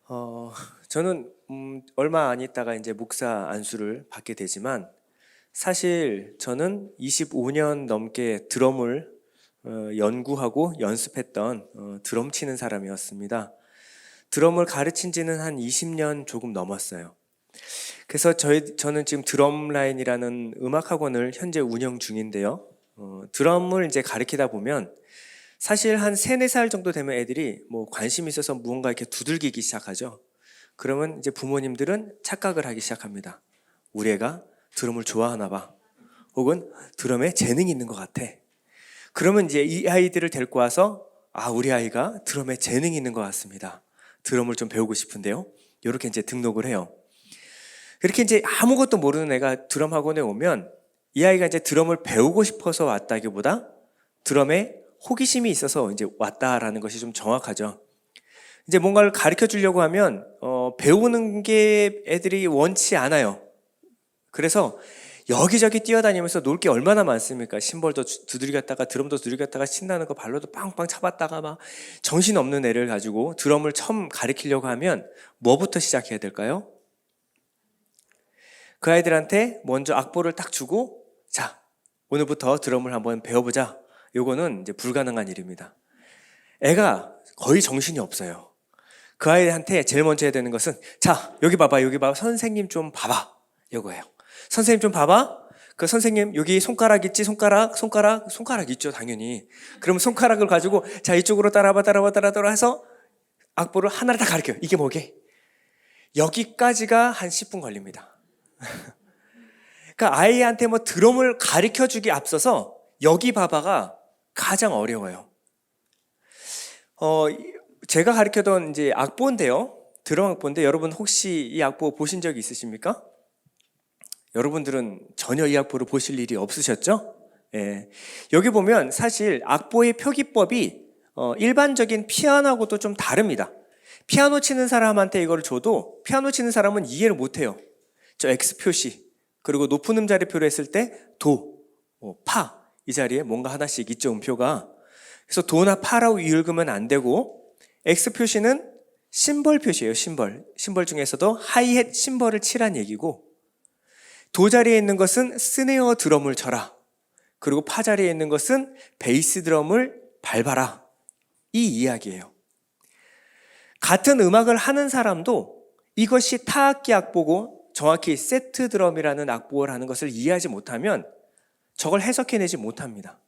어, 저는 얼마 안 있다가 이제 목사 안수를 받게 되지만 사실 저는 25년 넘게 드럼을 연구하고 연습했던 드럼 치는 사람이었습니다. 드럼을 가르친 지는 한 20년 조금 넘었어요. 그래서 저는 지금 드럼라인이라는 음악학원을 현재 운영 중인데요. 드럼을 이제 가르치다 보면 사실 한 3, 4살 정도 되면 애들이 뭐 관심 있어서 무언가 이렇게 두들기기 시작하죠. 그러면 이제 부모님들은 착각을 하기 시작합니다. 우리 애가 드럼을 좋아하나 봐. 혹은 드럼에 재능이 있는 것 같아. 그러면 이제 이 아이들을 데리고 와서 우리 아이가 드럼에 재능이 있는 것 같습니다. 드럼을 좀 배우고 싶은데요. 이렇게 이제 등록을 해요. 그렇게 이제 아무것도 모르는 애가 드럼 학원에 오면 이 아이가 이제 드럼을 배우고 싶어서 왔다기보다 드럼에 호기심이 있어서 이제 왔다라는 것이 좀 정확하죠. 이제 뭔가를 가르쳐 주려고 하면 배우는 게 애들이 원치 않아요. 그래서 여기저기 뛰어다니면서 놀 게 얼마나 많습니까? 심벌도 두들겼다가 드럼도 두들겼다가 신나는 거 발로도 빵빵 차봤다가 막 정신없는 애를 가지고 드럼을 처음 가르치려고 하면 뭐부터 시작해야 될까요? 그 아이들한테 먼저 악보를 딱 주고 자, 오늘부터 드럼을 한번 배워보자. 요거는 이제 불가능한 일입니다. 애가 거의 정신이 없어요. 그 아이한테 제일 먼저 해야 되는 것은 자, 여기 봐봐, 여기 봐봐. 선생님 좀 봐봐. 요거예요. 선생님 좀 봐봐. 그 선생님 여기 손가락 있지? 손가락 있죠, 당연히. 그러면 손가락을 가지고 자, 이쪽으로 따라봐 해서 악보를 하나를 다 가르쳐요. 이게 뭐게? 여기까지가 한 10분 걸립니다. 그러니까 아이한테 뭐 드럼을 가르쳐 주기 앞서서 여기 봐봐가 가장 어려워요. 제가 가르쳐던 이제 악보인데요. 드럼 악보인데 여러분 혹시 이 악보 보신 적이 있으십니까? 여러분들은 전혀 이 악보를 보실 일이 없으셨죠? 예. 여기 보면 사실 악보의 표기법이 일반적인 피아노하고도 좀 다릅니다. 피아노 치는 사람한테 이걸 줘도 피아노 치는 사람은 이해를 못해요. 저 X 표시 그리고 높은 음자리표로 했을 때 도, 파 이 자리에 뭔가 하나씩 있죠, 음표가. 그래서 도나 파라고 읽으면 안 되고 X 표시는 심벌 표시예요. 심벌 중에서도 하이햇 심벌을 치란 얘기고 도 자리에 있는 것은 스네어 드럼을 쳐라. 그리고 파 자리에 있는 것은 베이스 드럼을 밟아라. 이 이야기예요. 같은 음악을 하는 사람도 이것이 타악기 악보고 정확히 세트 드럼이라는 악보를 하는 것을 이해하지 못하면 저걸 해석해내지 못합니다.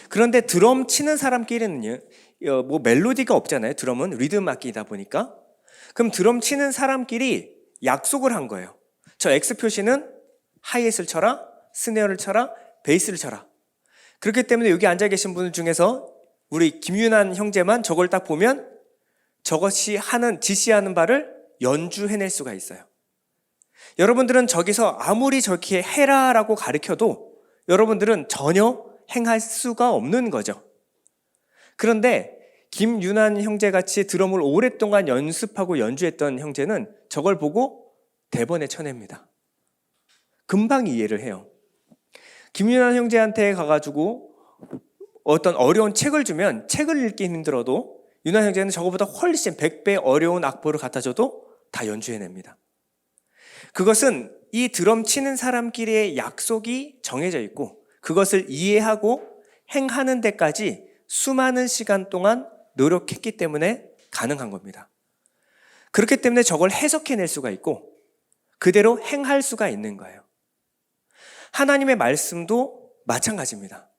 그런데 드럼 치는 사람끼리는요, 뭐 멜로디가 없잖아요. 드럼은 리듬 악기이다 보니까. 그럼 드럼 치는 사람끼리 약속을 한 거예요. 저 X 표시는 하이햇을 쳐라, 스네어를 쳐라, 베이스를 쳐라. 그렇기 때문에 여기 앉아 계신 분들 중에서 우리 김윤환 형제만 저걸 딱 보면 저것이 지시하는 바를 연주해낼 수가 있어요. 여러분들은 저기서 아무리 저렇게 해라라고 가르쳐도 여러분들은 전혀 행할 수가 없는 거죠. 그런데 김윤환 형제같이 드럼을 오랫동안 연습하고 연주했던 형제는 저걸 보고 대본에 쳐냅니다. 금방 이해를 해요. 김윤환 형제한테 가가지고 어떤 어려운 책을 주면 책을 읽기 힘들어도 윤환 형제는 저거보다 훨씬 100배 어려운 악보를 갖다 줘도 다 연주해냅니다. 그것은 이 드럼 치는 사람끼리의 약속이 정해져 있고 그것을 이해하고 행하는 데까지 수많은 시간 동안 노력했기 때문에 가능한 겁니다. 그렇기 때문에 저걸 해석해낼 수가 있고 그대로 행할 수가 있는 거예요. 하나님의 말씀도 마찬가지입니다.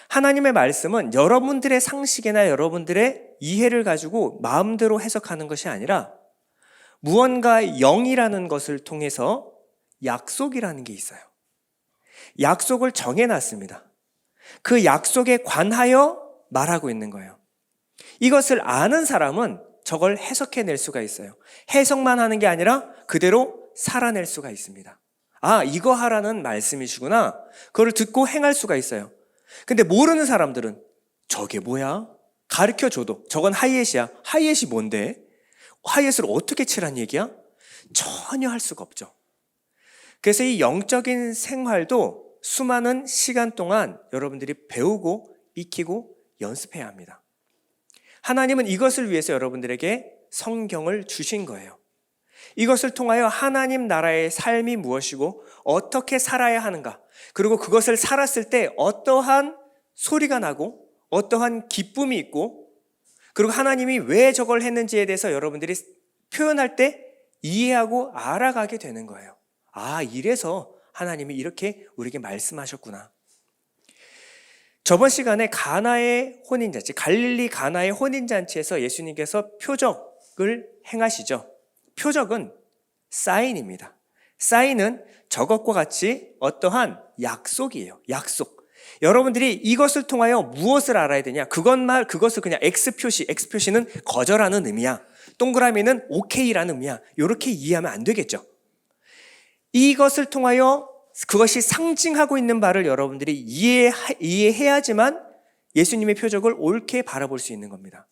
하나님의 말씀은 여러분들의 상식이나 여러분들의 이해를 가지고 마음대로 해석하는 것이 아니라 무언가 영이라는 것을 통해서 약속이라는 게 있어요. 약속을 정해놨습니다. 그 약속에 관하여 말하고 있는 거예요. 이것을 아는 사람은 저걸 해석해낼 수가 있어요. 해석만 하는 게 아니라 그대로 살아낼 수가 있습니다. 이거 하라는 말씀이시구나. 그걸 듣고 행할 수가 있어요. 근데 모르는 사람들은 저게 뭐야? 가르쳐줘도 저건 하이햇이야. 하이햇이 뭔데? 하이햇을 어떻게 치란 얘기야? 전혀 할 수가 없죠. 그래서 이 영적인 생활도 수많은 시간 동안 여러분들이 배우고 익히고 연습해야 합니다. 하나님은 이것을 위해서 여러분들에게 성경을 주신 거예요. 이것을 통하여 하나님 나라의 삶이 무엇이고 어떻게 살아야 하는가, 그리고 그것을 살았을 때 어떠한 소리가 나고 어떠한 기쁨이 있고, 그리고 하나님이 왜 저걸 했는지에 대해서 여러분들이 표현할 때 이해하고 알아가게 되는 거예요. 아, 이래서 하나님이 이렇게 우리에게 말씀하셨구나. 저번 시간에 가나의 혼인잔치, 갈릴리 가나의 혼인잔치에서 예수님께서 표적을 행하시죠. 표적은 사인입니다. 사인은 저것과 같이 어떠한 약속이에요. 약속. 여러분들이 이것을 통하여 무엇을 알아야 되냐? 그것을 그냥 X표시는 거절하는 의미야. 동그라미는 오케이라는 의미야. 이렇게 이해하면 안 되겠죠. 이것을 통하여 그것이 상징하고 있는 바를 여러분들이 이해해야지만 예수님의 표적을 옳게 바라볼 수 있는 겁니다.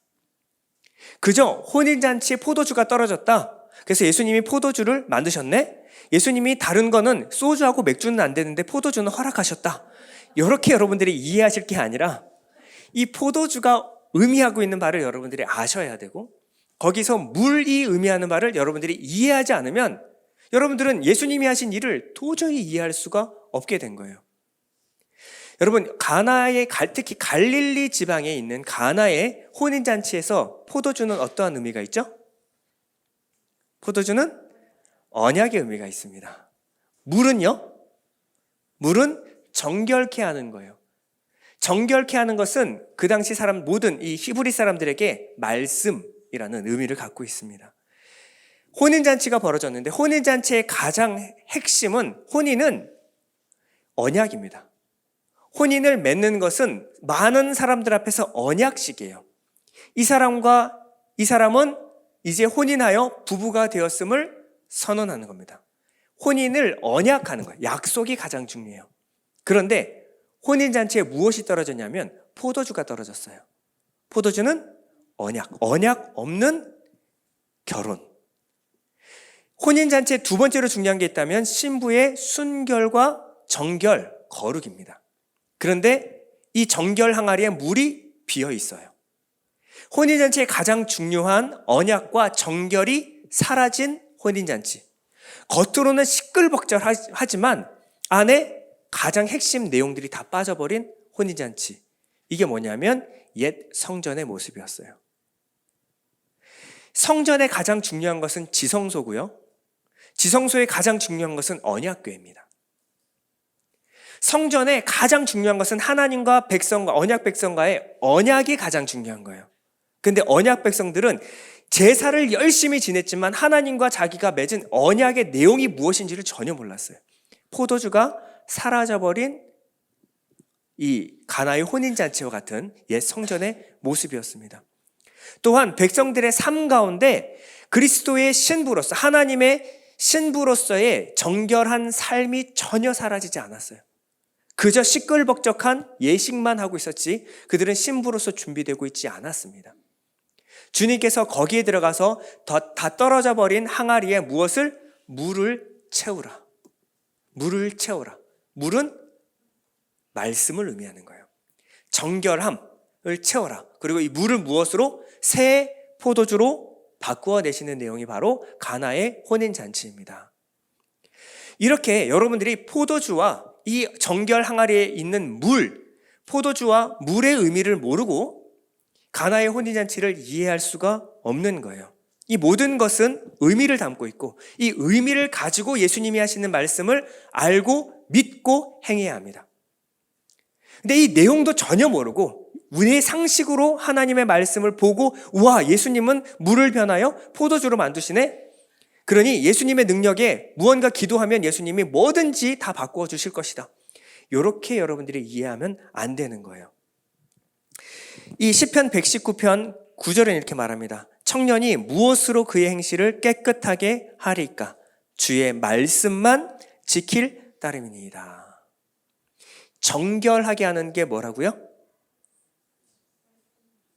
그저 혼인잔치에 포도주가 떨어졌다, 그래서 예수님이 포도주를 만드셨네? 예수님이 다른 거는 소주하고 맥주는 안 되는데 포도주는 허락하셨다, 이렇게 여러분들이 이해하실 게 아니라 이 포도주가 의미하고 있는 바를 여러분들이 아셔야 되고, 거기서 물이 의미하는 바를 여러분들이 이해하지 않으면 여러분들은 예수님이 하신 일을 도저히 이해할 수가 없게 된 거예요. 여러분, 특히 갈릴리 지방에 있는 가나의 혼인잔치에서 포도주는 어떠한 의미가 있죠? 포도주는 언약의 의미가 있습니다. 물은요? 물은 정결케 하는 거예요. 정결케 하는 것은 그 당시 모든 이 히브리 사람들에게 말씀이라는 의미를 갖고 있습니다. 혼인잔치가 벌어졌는데 혼인잔치의 가장 핵심은, 혼인은 언약입니다. 혼인을 맺는 것은 많은 사람들 앞에서 언약식이에요. 이 사람은 이제 혼인하여 부부가 되었음을 선언하는 겁니다. 혼인을 언약하는 거예요. 약속이 가장 중요해요. 그런데 혼인잔치에 무엇이 떨어졌냐면 포도주가 떨어졌어요. 포도주는 언약 없는 결혼. 혼인잔치에 두 번째로 중요한 게 있다면 신부의 순결과 정결, 거룩입니다. 그런데 이 정결 항아리에 물이 비어 있어요. 혼인잔치의 가장 중요한 언약과 정결이 사라진 혼인잔치. 겉으로는 시끌벅적하지만 안에 가장 핵심 내용들이 다 빠져버린 혼인잔치. 이게 뭐냐면 옛 성전의 모습이었어요. 성전의 가장 중요한 것은 지성소고요. 지성소의 가장 중요한 것은 언약궤입니다. 성전의 가장 중요한 것은 하나님과 백성과, 언약 백성과의 언약이 가장 중요한 거예요. 근데 언약 백성들은 제사를 열심히 지냈지만 하나님과 자기가 맺은 언약의 내용이 무엇인지를 전혀 몰랐어요. 포도주가 사라져버린 이 가나의 혼인잔치와 같은 옛 성전의 모습이었습니다. 또한 백성들의 삶 가운데 그리스도의 신부로서, 하나님의 신부로서의 정결한 삶이 전혀 사라지지 않았어요. 그저 시끌벅적한 예식만 하고 있었지 그들은 신부로서 준비되고 있지 않았습니다. 주님께서 거기에 들어가서 다 떨어져 버린 항아리에 물을 채우라. 물을 채우라. 물은 말씀을 의미하는 거예요. 정결함을 채워라. 그리고 이 물을 무엇으로? 새 포도주로 바꾸어 내시는 내용이 바로 가나의 혼인잔치입니다. 이렇게 여러분들이 포도주와 이 정결 항아리에 있는 포도주와 물의 의미를 모르고 가나의 혼인잔치를 이해할 수가 없는 거예요. 이 모든 것은 의미를 담고 있고 이 의미를 가지고 예수님이 하시는 말씀을 알고 믿고 행해야 합니다. 근데 이 내용도 전혀 모르고 우리의 상식으로 하나님의 말씀을 보고 우와, 예수님은 물을 변하여 포도주로 만드시네? 그러니 예수님의 능력에 무언가 기도하면 예수님이 뭐든지 다 바꾸어 주실 것이다. 이렇게 여러분들이 이해하면 안 되는 거예요. 이 시편 119편 9절은 이렇게 말합니다. 청년이 무엇으로 그의 행실을 깨끗하게 하리까? 주의 말씀만 지킬 따름이니이다. 정결하게 하는 게 뭐라고요?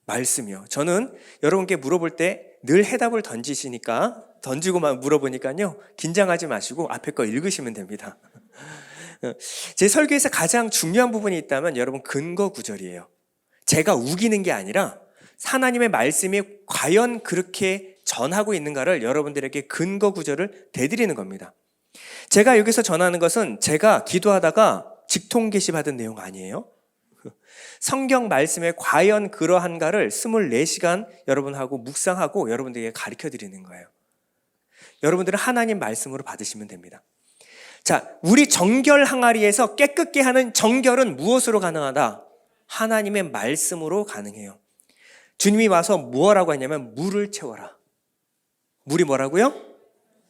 말씀이요. 저는 여러분께 물어볼 때 늘 해답을 던지고만 물어보니까요, 긴장하지 마시고 앞에 거 읽으시면 됩니다. 제 설교에서 가장 중요한 부분이 있다면 여러분 근거 구절이에요. 제가 우기는 게 아니라 하나님의 말씀이 과연 그렇게 전하고 있는가를 여러분들에게 근거 구절을 대드리는 겁니다. 제가 여기서 전하는 것은 제가 기도하다가 직통 계시 받은 내용 아니에요. 성경 말씀에 과연 그러한가를 24시간 여러분하고 묵상하고 여러분들에게 가르쳐 드리는 거예요. 여러분들은 하나님 말씀으로 받으시면 됩니다. 자, 우리 정결 항아리에서 깨끗게 하는 정결은 무엇으로 가능하다? 하나님의 말씀으로 가능해요. 주님이 와서 뭐라고 했냐면 물을 채워라. 물이 뭐라고요?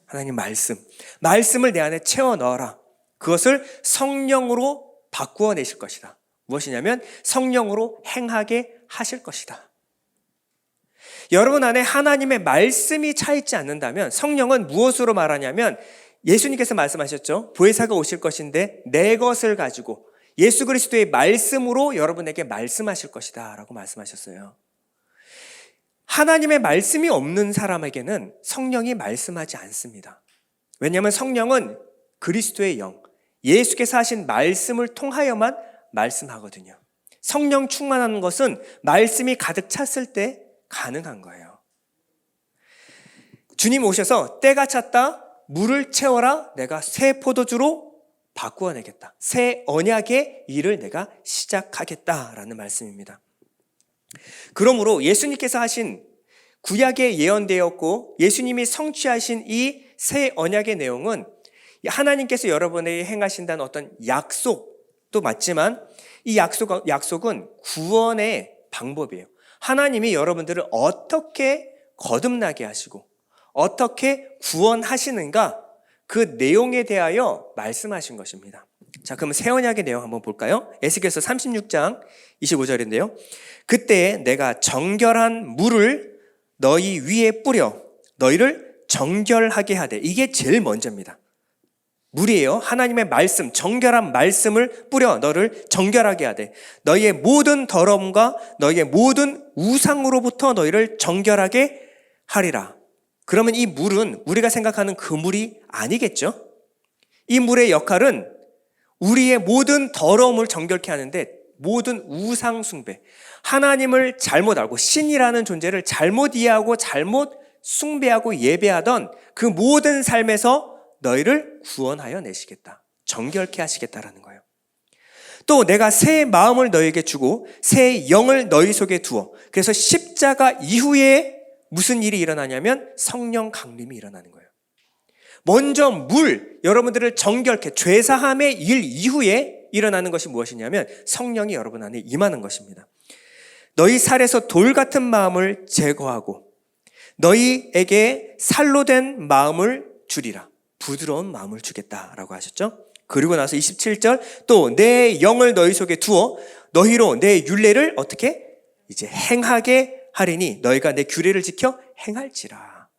하나님 말씀. 말씀을 내 안에 채워 넣어라. 그것을 성령으로 바꾸어 내실 것이다. 무엇이냐면 성령으로 행하게 하실 것이다. 여러분 안에 하나님의 말씀이 차 있지 않는다면 성령은 무엇으로 말하냐면 예수님께서 말씀하셨죠. 보혜사가 오실 것인데 내 것을 가지고 예수 그리스도의 말씀으로 여러분에게 말씀하실 것이다 라고 말씀하셨어요. 하나님의 말씀이 없는 사람에게는 성령이 말씀하지 않습니다. 왜냐하면 성령은 그리스도의 영, 예수께서 하신 말씀을 통하여만 말씀하거든요. 성령 충만하는 것은 말씀이 가득 찼을 때 가능한 거예요. 주님 오셔서 때가 찼다, 물을 채워라, 내가 새 포도주로 바꾸어내겠다. 새 언약의 일을 내가 시작하겠다라는 말씀입니다. 그러므로 예수님께서 하신 구약에 예언되었고 예수님이 성취하신 이 새 언약의 내용은 하나님께서 여러분에게 행하신다는 어떤 약속도 맞지만 이 약속은 구원의 방법이에요. 하나님이 여러분들을 어떻게 거듭나게 하시고 어떻게 구원하시는가 그 내용에 대하여 말씀하신 것입니다. 자, 그럼 새 언약의 내용 한번 볼까요? 에스겔서 36장 25절인데요. 그때 내가 정결한 물을 너희 위에 뿌려 너희를 정결하게 하되, 이게 제일 먼저입니다. 물이에요. 하나님의 말씀, 정결한 말씀을 뿌려 너를 정결하게 하되 너희의 모든 더러움과 너희의 모든 우상으로부터 너희를 정결하게 하리라. 그러면 이 물은 우리가 생각하는 그 물이 아니겠죠? 이 물의 역할은 우리의 모든 더러움을 정결케 하는데 모든 우상 숭배, 하나님을 잘못 알고 신이라는 존재를 잘못 이해하고 잘못 숭배하고 예배하던 그 모든 삶에서 너희를 구원하여 내시겠다. 정결케 하시겠다라는 거예요. 또 내가 새 마음을 너희에게 주고 새 영을 너희 속에 두어, 그래서 십자가 이후에 무슨 일이 일어나냐면 성령 강림이 일어나는 거예요. 먼저 물, 여러분들을 정결케 죄사함의 일 이후에 일어나는 것이 무엇이냐면 성령이 여러분 안에 임하는 것입니다. 너희 살에서 돌 같은 마음을 제거하고 너희에게 살로 된 마음을 주리라. 부드러운 마음을 주겠다라고 하셨죠. 그리고 나서 27절 또 내 영을 너희 속에 두어 너희로 내 율례를 어떻게? 이제 행하게 하리니 너희가 내 규례를 지켜 행할지라.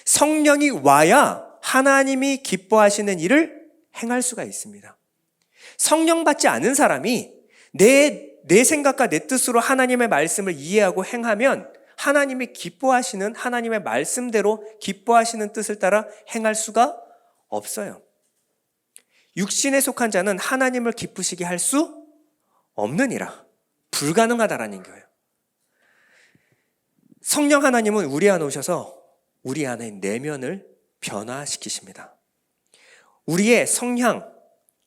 성령이 와야 하나님이 기뻐하시는 일을 행할 수가 있습니다. 성령 받지 않은 사람이 내 생각과 내 뜻으로 하나님의 말씀을 이해하고 행하면 하나님이 기뻐하시는, 하나님의 말씀대로 기뻐하시는 뜻을 따라 행할 수가 없어요. 육신에 속한 자는 하나님을 기쁘시게 할 수 없느니라. 불가능하다라는 거예요. 성령 하나님은 우리 안에 오셔서 우리 안의 내면을 변화시키십니다. 우리의 성향,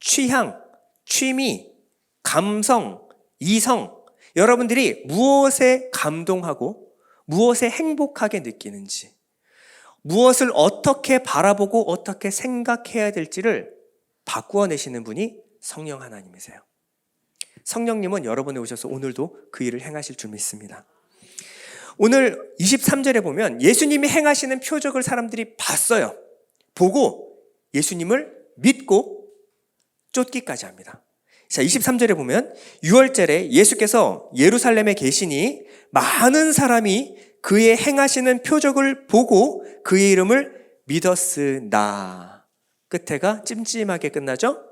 취향, 취미, 감성, 이성, 여러분들이 무엇에 감동하고 무엇에 행복하게 느끼는지, 무엇을 어떻게 바라보고 어떻게 생각해야 될지를 바꾸어 내시는 분이 성령 하나님이세요. 성령님은 여러분에 오셔서 오늘도 그 일을 행하실 줄 믿습니다. 오늘 23절에 보면 예수님이 행하시는 표적을 사람들이 봤어요. 보고 예수님을 믿고 쫓기까지 합니다. 자, 23절에 보면 6월절에 예수께서 예루살렘에 계시니 많은 사람이 그의 행하시는 표적을 보고 그의 이름을 믿었으나, 끝에가 찜찜하게 끝나죠?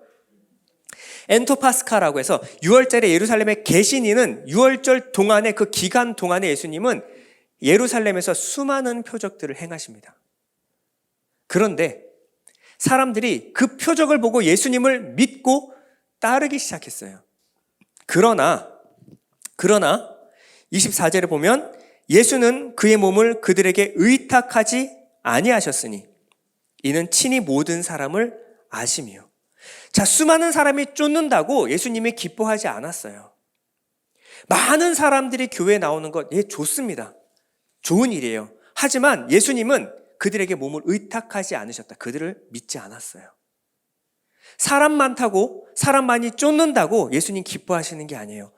엔토파스카라고 해서 6월절에 예루살렘에 계시니는 6월절 동안에, 그 기간 동안에 예수님은 예루살렘에서 수많은 표적들을 행하십니다. 그런데 사람들이 그 표적을 보고 예수님을 믿고 따르기 시작했어요. 그러나 24절에 보면 예수는 그의 몸을 그들에게 의탁하지 아니하셨으니 이는 친히 모든 사람을 아심이요. 자, 수많은 사람이 쫓는다고 예수님이 기뻐하지 않았어요. 많은 사람들이 교회에 나오는 것, 좋습니다. 좋은 일이에요. 하지만 예수님은 그들에게 몸을 의탁하지 않으셨다. 그들을 믿지 않았어요. 사람 많다고, 사람 많이 쫓는다고 예수님 기뻐하시는 게 아니에요.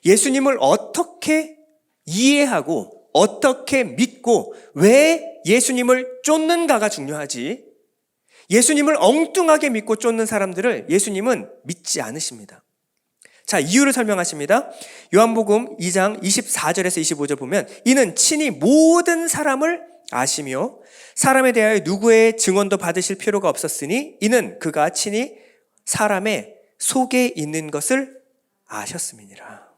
예수님을 어떻게 이해하고 어떻게 믿고 왜 예수님을 쫓는가가 중요하지, 예수님을 엉뚱하게 믿고 쫓는 사람들을 예수님은 믿지 않으십니다. 자, 이유를 설명하십니다. 요한복음 2장 24절에서 25절 보면 이는 친히 모든 사람을 아시며 사람에 대하여 누구의 증언도 받으실 필요가 없었으니 이는 그가 친히 사람의 속에 있는 것을 아셨음이니라.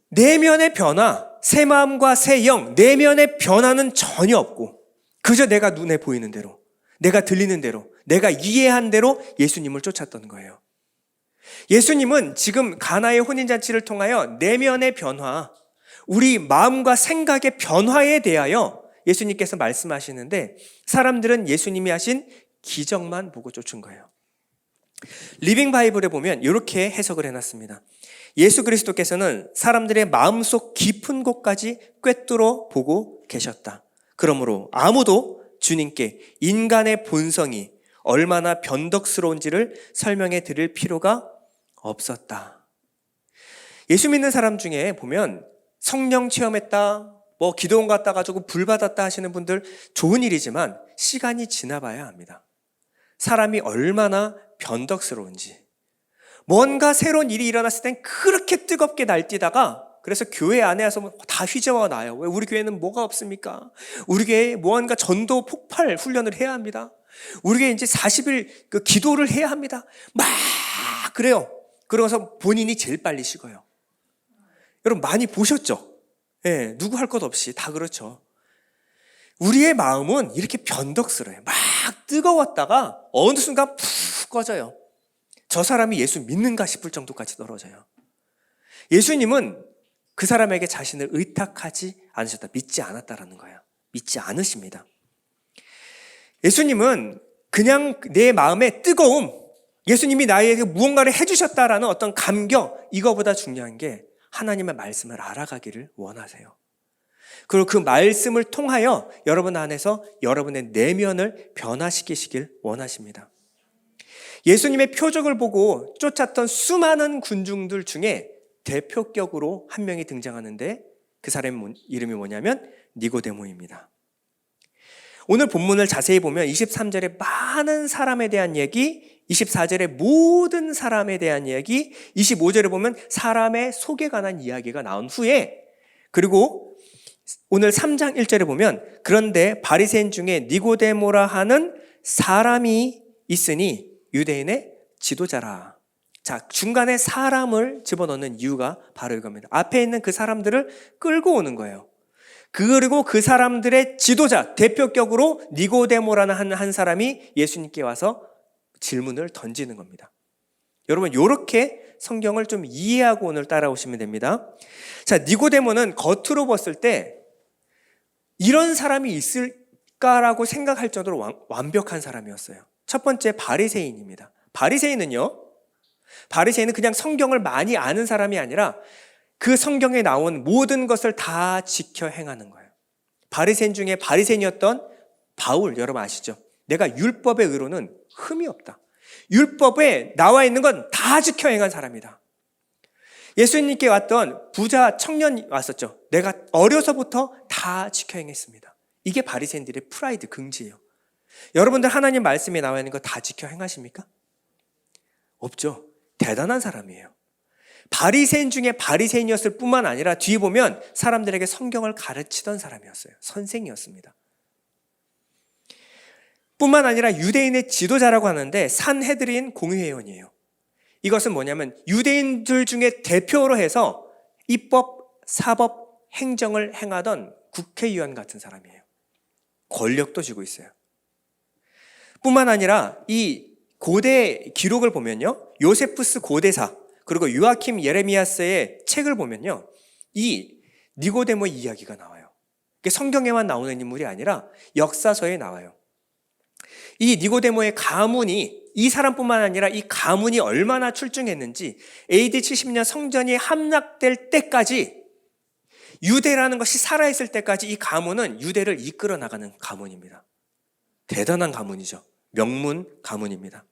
내면의 변화, 새 마음과 새 영, 내면의 변화는 전혀 없고 그저 내가 눈에 보이는 대로, 내가 들리는 대로, 내가 이해한 대로 예수님을 쫓았던 거예요. 예수님은 지금 가나의 혼인잔치를 통하여 내면의 변화, 우리 마음과 생각의 변화에 대하여 예수님께서 말씀하시는데 사람들은 예수님이 하신 기적만 보고 쫓은 거예요. 리빙 바이블에 보면 이렇게 해석을 해놨습니다. 예수 그리스도께서는 사람들의 마음속 깊은 곳까지 꿰뚫어 보고 계셨다. 그러므로 아무도 주님께 인간의 본성이 얼마나 변덕스러운지를 설명해 드릴 필요가 없었다. 예수 믿는 사람 중에 보면 성령 체험했다, 기도원 갔다 가지고 불 받았다 하시는 분들 좋은 일이지만 시간이 지나봐야 합니다. 사람이 얼마나 변덕스러운지. 뭔가 새로운 일이 일어났을 땐 그렇게 뜨겁게 날뛰다가 그래서 교회 안에 와서 다 휘저어 놔요. 왜 우리 교회는 뭐가 없습니까? 우리 교회에 무언가 전도 폭발 훈련을 해야 합니다. 우리 교회 이제 40일 그 기도를 해야 합니다. 막 그래요. 그러고서 본인이 제일 빨리 식어요. 여러분 많이 보셨죠? 예, 누구 할 것 없이 다 그렇죠. 우리의 마음은 이렇게 변덕스러워요. 막 뜨거웠다가 어느 순간 푹 꺼져요. 저 사람이 예수 믿는가 싶을 정도까지 떨어져요. 예수님은 그 사람에게 자신을 의탁하지 않으셨다. 믿지 않았다라는 거예요. 믿지 않으십니다. 예수님은 그냥 내 마음의 뜨거움, 예수님이 나에게 무언가를 해주셨다라는 어떤 감격, 이거보다 중요한 게 하나님의 말씀을 알아가기를 원하세요. 그리고 그 말씀을 통하여 여러분 안에서 여러분의 내면을 변화시키시길 원하십니다. 예수님의 표적을 보고 쫓았던 수많은 군중들 중에 대표격으로 한 명이 등장하는데 그 사람의 이름이 뭐냐면 니고데모입니다. 오늘 본문을 자세히 보면 23절에 많은 사람에 대한 얘기, 24절에 모든 사람에 대한 이야기, 25절에 보면 사람의 속에 관한 이야기가 나온 후에, 그리고 오늘 3장 1절에 보면 그런데 바리새인 중에 니고데모라 하는 사람이 있으니 유대인의 지도자라. 자, 중간에 사람을 집어넣는 이유가 바로 이겁니다. 앞에 있는 그 사람들을 끌고 오는 거예요. 그리고 그 사람들의 지도자, 대표격으로 니고데모라는 한 사람이 예수님께 와서 질문을 던지는 겁니다. 여러분, 이렇게 성경을 좀 이해하고 오늘 따라오시면 됩니다. 자, 니고데모는 겉으로 봤을 때 이런 사람이 있을까라고 생각할 정도로 완벽한 사람이었어요. 첫 번째, 바리새인입니다. 바리새인은 그냥 성경을 많이 아는 사람이 아니라 그 성경에 나온 모든 것을 다 지켜 행하는 거예요. 바리새인 중에 바리새인이었던 바울, 여러분 아시죠? 내가 율법의 의로는 흠이 없다. 율법에 나와 있는 건 다 지켜 행한 사람이다. 예수님께 왔던 부자 청년이 왔었죠. 내가 어려서부터 다 지켜 행했습니다. 이게 바리새인들의 프라이드, 긍지예요. 여러분들 하나님 말씀에 나와 있는 거 다 지켜 행하십니까? 없죠. 대단한 사람이에요. 바리새인 중에 바리새인이었을 뿐만 아니라 뒤에 보면 사람들에게 성경을 가르치던 사람이었어요. 선생이었습니다. 뿐만 아니라 유대인의 지도자라고 하는데 산헤드린 공의회원이에요. 이것은 뭐냐면 유대인들 중에 대표로 해서 입법, 사법, 행정을 행하던 국회의원 같은 사람이에요. 권력도 쥐고 있어요. 뿐만 아니라 이 고대 기록을 보면요, 요세푸스 고대사 그리고 요아킴 예레미야스의 책을 보면요, 이 니고데모의 이야기가 나와요. 성경에만 나오는 인물이 아니라 역사서에 나와요. 이 니고데모의 가문이, 이 사람뿐만 아니라 이 가문이 얼마나 출중했는지 AD 70년 성전이 함락될 때까지, 유대라는 것이 살아있을 때까지 이 가문은 유대를 이끌어 나가는 가문입니다. 대단한 가문이죠. 명문 가문입니다.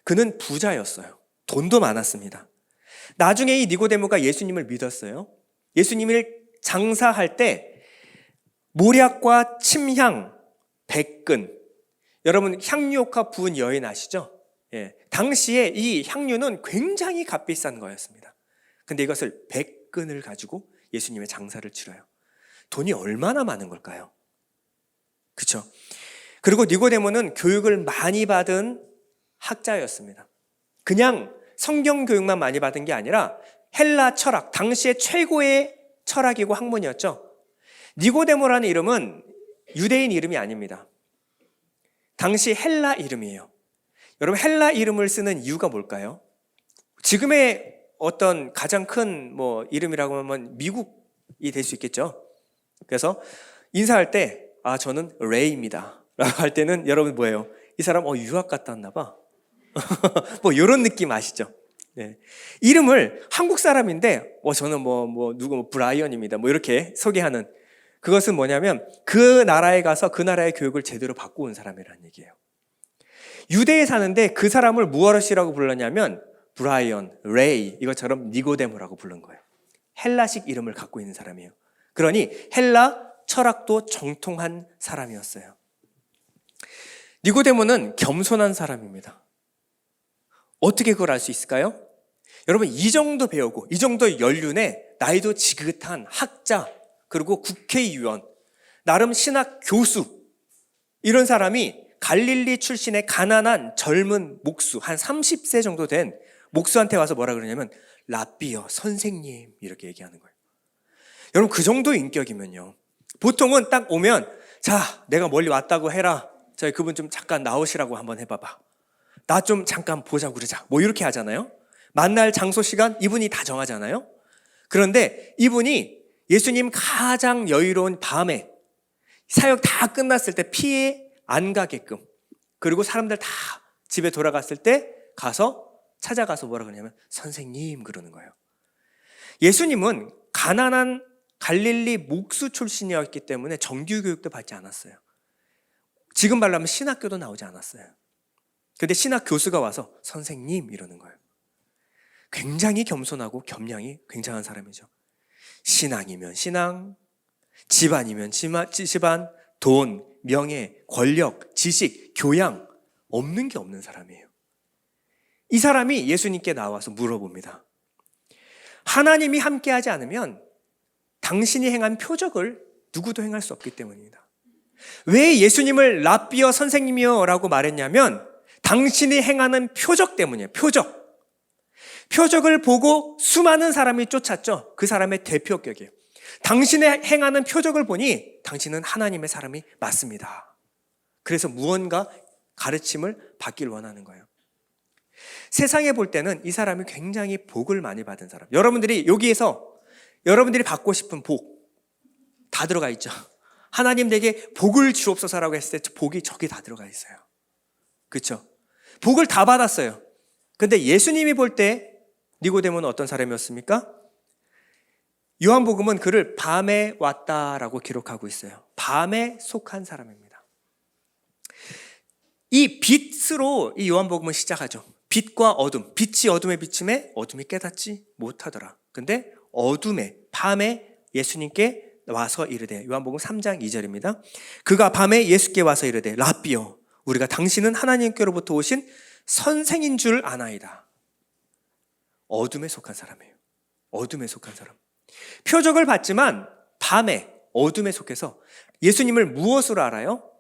그는 부자였어요. 돈도 많았습니다. 나중에 이 니고데모가 예수님을 믿었어요. 예수님을 장사할 때 모략과 침향, 백근, 여러분 향유옥화 부은 여인 아시죠? 예, 당시에 이 향유는 굉장히 값비싼 거였습니다. 근데 이것을 백근을 가지고 예수님의 장사를 치러요. 돈이 얼마나 많은 걸까요? 그렇죠? 그리고 니고데모는 교육을 많이 받은 학자였습니다. 그냥 성경 교육만 많이 받은 게 아니라 헬라 철학, 당시의 최고의 철학이고 학문이었죠. 니고데모라는 이름은 유대인 이름이 아닙니다. 당시 헬라 이름이에요. 여러분, 헬라 이름을 쓰는 이유가 뭘까요? 지금의 어떤 가장 큰 이름이라고 하면 미국이 될 수 있겠죠. 그래서 인사할 때 저는 레이입니다 라고 할 때는 여러분 뭐예요? 이 사람 유학 갔다 왔나 봐. 이런 느낌 아시죠? 네. 이름을 한국 사람인데 저는 누구 브라이언입니다 이렇게 소개하는, 그것은 뭐냐면 그 나라에 가서 그 나라의 교육을 제대로 받고 온 사람이라는 얘기예요. 유대에 사는데 그 사람을 무엇이라고 불렀냐면 브라이언, 레이, 이것처럼 니고데모라고 부른 거예요. 헬라식 이름을 갖고 있는 사람이에요. 그러니 헬라 철학도 정통한 사람이었어요. 니고데모는 겸손한 사람입니다. 어떻게 그걸 알 수 있을까요? 여러분, 이 정도 배우고 이 정도 연륜에 나이도 지긋한 학자, 그리고 국회의원, 나름 신학 교수, 이런 사람이 갈릴리 출신의 가난한 젊은 목수, 한 30세 정도 된 목수한테 와서 뭐라 그러냐면 랍비여, 선생님, 이렇게 얘기하는 거예요. 여러분, 그 정도 인격이면요, 보통은 딱 오면 자, 내가 멀리 왔다고 해라, 저희 그분 좀 잠깐 나오시라고 한번 해봐봐, 나 좀 잠깐 보자고 그러자, 이렇게 하잖아요. 만날 장소, 시간 이분이 다 정하잖아요. 그런데 이분이 예수님 가장 여유로운 밤에 사역 다 끝났을 때 피해 안 가게끔, 그리고 사람들 다 집에 돌아갔을 때 찾아가서 뭐라 그러냐면 선생님 그러는 거예요. 예수님은 가난한 갈릴리 목수 출신이었기 때문에 정규 교육도 받지 않았어요. 지금 말로 하면 신학교도 나오지 않았어요. 근데 신학 교수가 와서 선생님 이러는 거예요. 굉장히 겸손하고 겸양이 굉장한 사람이죠. 신앙이면 신앙, 집안이면 집안, 돈, 명예, 권력, 지식, 교양, 없는 게 없는 사람이에요. 이 사람이 예수님께 나와서 물어봅니다. 하나님이 함께하지 않으면 당신이 행한 표적을 누구도 행할 수 없기 때문입니다. 왜 예수님을 랍비여, 선생님이여 라고 말했냐면 당신이 행하는 표적 때문이에요. 표적을 보고 수많은 사람이 쫓았죠. 그 사람의 대표격이에요. 당신의 행하는 표적을 보니 당신은 하나님의 사람이 맞습니다. 그래서 무언가 가르침을 받길 원하는 거예요. 세상에 볼 때는 이 사람이 굉장히 복을 많이 받은 사람. 여러분들이 여기에서 여러분들이 받고 싶은 복 다 들어가 있죠. 하나님 내게 복을 주옵소서라고 했을 때 복이 저기 다 들어가 있어요. 그렇죠? 복을 다 받았어요. 근데 예수님이 볼 때 니고데모는 어떤 사람이었습니까? 요한복음은 그를 밤에 왔다라고 기록하고 있어요. 밤에 속한 사람입니다. 이 빛으로 이 요한복음은 시작하죠. 빛과 어둠, 빛이 어둠에 비침에 어둠이 깨닫지 못하더라. 근데 어둠에, 밤에 예수님께 와서 이르되, 요한복음 3장 2절입니다. 그가 밤에 예수께 와서 이르되 랍비여, 우리가 당신은 하나님께로부터 오신 선생인 줄 아나이다. 어둠에 속한 사람이에요. 어둠에 속한 사람. 표적을 받지만 밤에 어둠에 속해서 예수님을 무엇으로 알아요?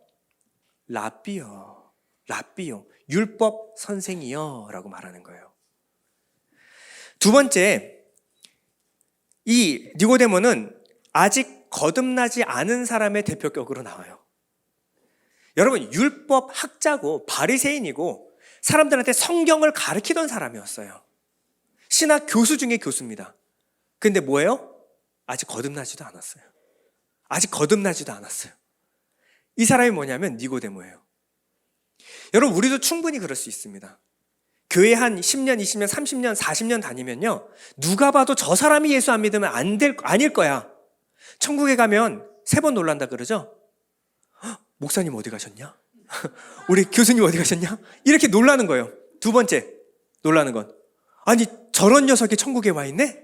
랍비여, 랍비여, 율법 선생이여 라고 말하는 거예요. 두 번째, 이 니고데모는 아직 거듭나지 않은 사람의 대표격으로 나와요. 여러분, 율법 학자고 바리새인이고 사람들한테 성경을 가르치던 사람이었어요. 신학 교수 중에 교수입니다. 근데 뭐예요? 아직 거듭나지도 않았어요. 아직 거듭나지도 않았어요. 이 사람이 뭐냐면 니고데모예요. 여러분, 우리도 충분히 그럴 수 있습니다. 교회 한 10년, 20년, 30년, 40년 다니면요, 누가 봐도 저 사람이 예수 안 믿으면 아닐 거야. 천국에 가면 3번 놀란다 그러죠? 목사님 어디 가셨냐? 우리 교수님 어디 가셨냐? 이렇게 놀라는 거예요. 2번째 놀라는 건, 아니 저런 녀석이 천국에 와 있네?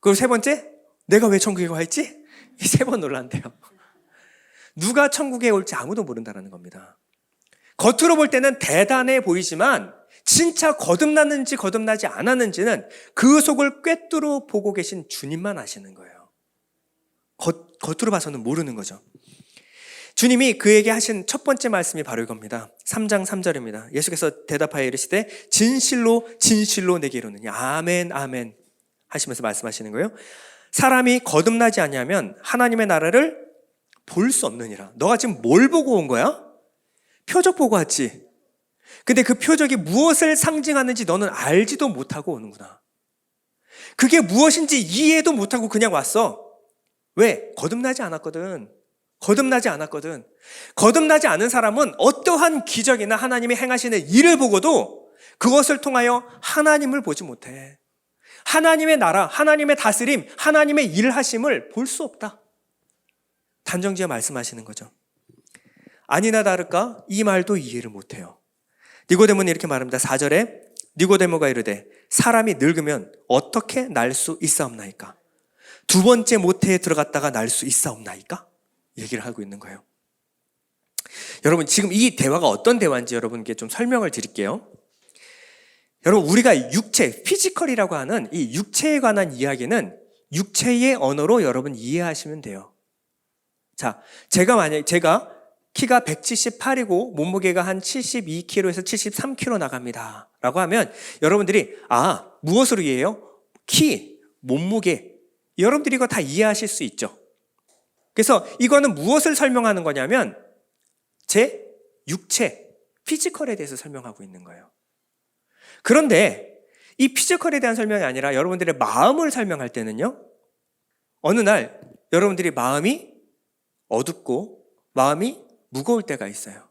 그리고 3번째, 내가 왜 천국에 와 있지? 이 3번 놀란대요. 누가 천국에 올지 아무도 모른다는 겁니다. 겉으로 볼 때는 대단해 보이지만 진짜 거듭났는지 거듭나지 않았는지는 그 속을 꿰뚫어 보고 계신 주님만 아시는 거예요. 겉으로 봐서는 모르는 거죠. 주님이 그에게 하신 첫 번째 말씀이 바로 이겁니다. 3장 3절입니다. 예수께서 대답하여 이르시되 진실로 진실로 내게 이르노니 아멘 아멘 하시면서 말씀하시는 거예요. 사람이 거듭나지 않으면 하나님의 나라를 볼 수 없느니라. 너가 지금 뭘 보고 온 거야? 표적 보고 왔지. 근데 그 표적이 무엇을 상징하는지 너는 알지도 못하고 오는구나. 그게 무엇인지 이해도 못하고 그냥 왔어. 왜? 거듭나지 않았거든. 거듭나지 않았거든. 거듭나지 않은 사람은 어떠한 기적이나 하나님이 행하시는 일을 보고도 그것을 통하여 하나님을 보지 못해. 하나님의 나라, 하나님의 다스림, 하나님의 일하심을 볼 수 없다. 단정지어 말씀하시는 거죠. 아니나 다를까 이 말도 이해를 못해요. 니고데모는 이렇게 말합니다. 4절에 니고데모가 이르되 사람이 늙으면 어떻게 날 수 있사옵나이까? 2번째 모태에 들어갔다가 날 수 있사옵나이까? 얘기를 하고 있는 거예요. 여러분, 지금 이 대화가 어떤 대화인지 여러분께 좀 설명을 드릴게요. 여러분, 우리가 육체, 피지컬이라고 하는 이 육체에 관한 이야기는 육체의 언어로 여러분 이해하시면 돼요. 자, 제가 키가 178이고 몸무게가 한 72kg에서 73kg 나갑니다 라고 하면 여러분들이 무엇으로 이해해요? 키, 몸무게, 여러분들이 이거 다 이해하실 수 있죠. 그래서 이거는 무엇을 설명하는 거냐면 제 육체, 피지컬에 대해서 설명하고 있는 거예요. 그런데 이 피지컬에 대한 설명이 아니라 여러분들의 마음을 설명할 때는요, 어느 날 여러분들이 마음이 어둡고 마음이 무거울 때가 있어요.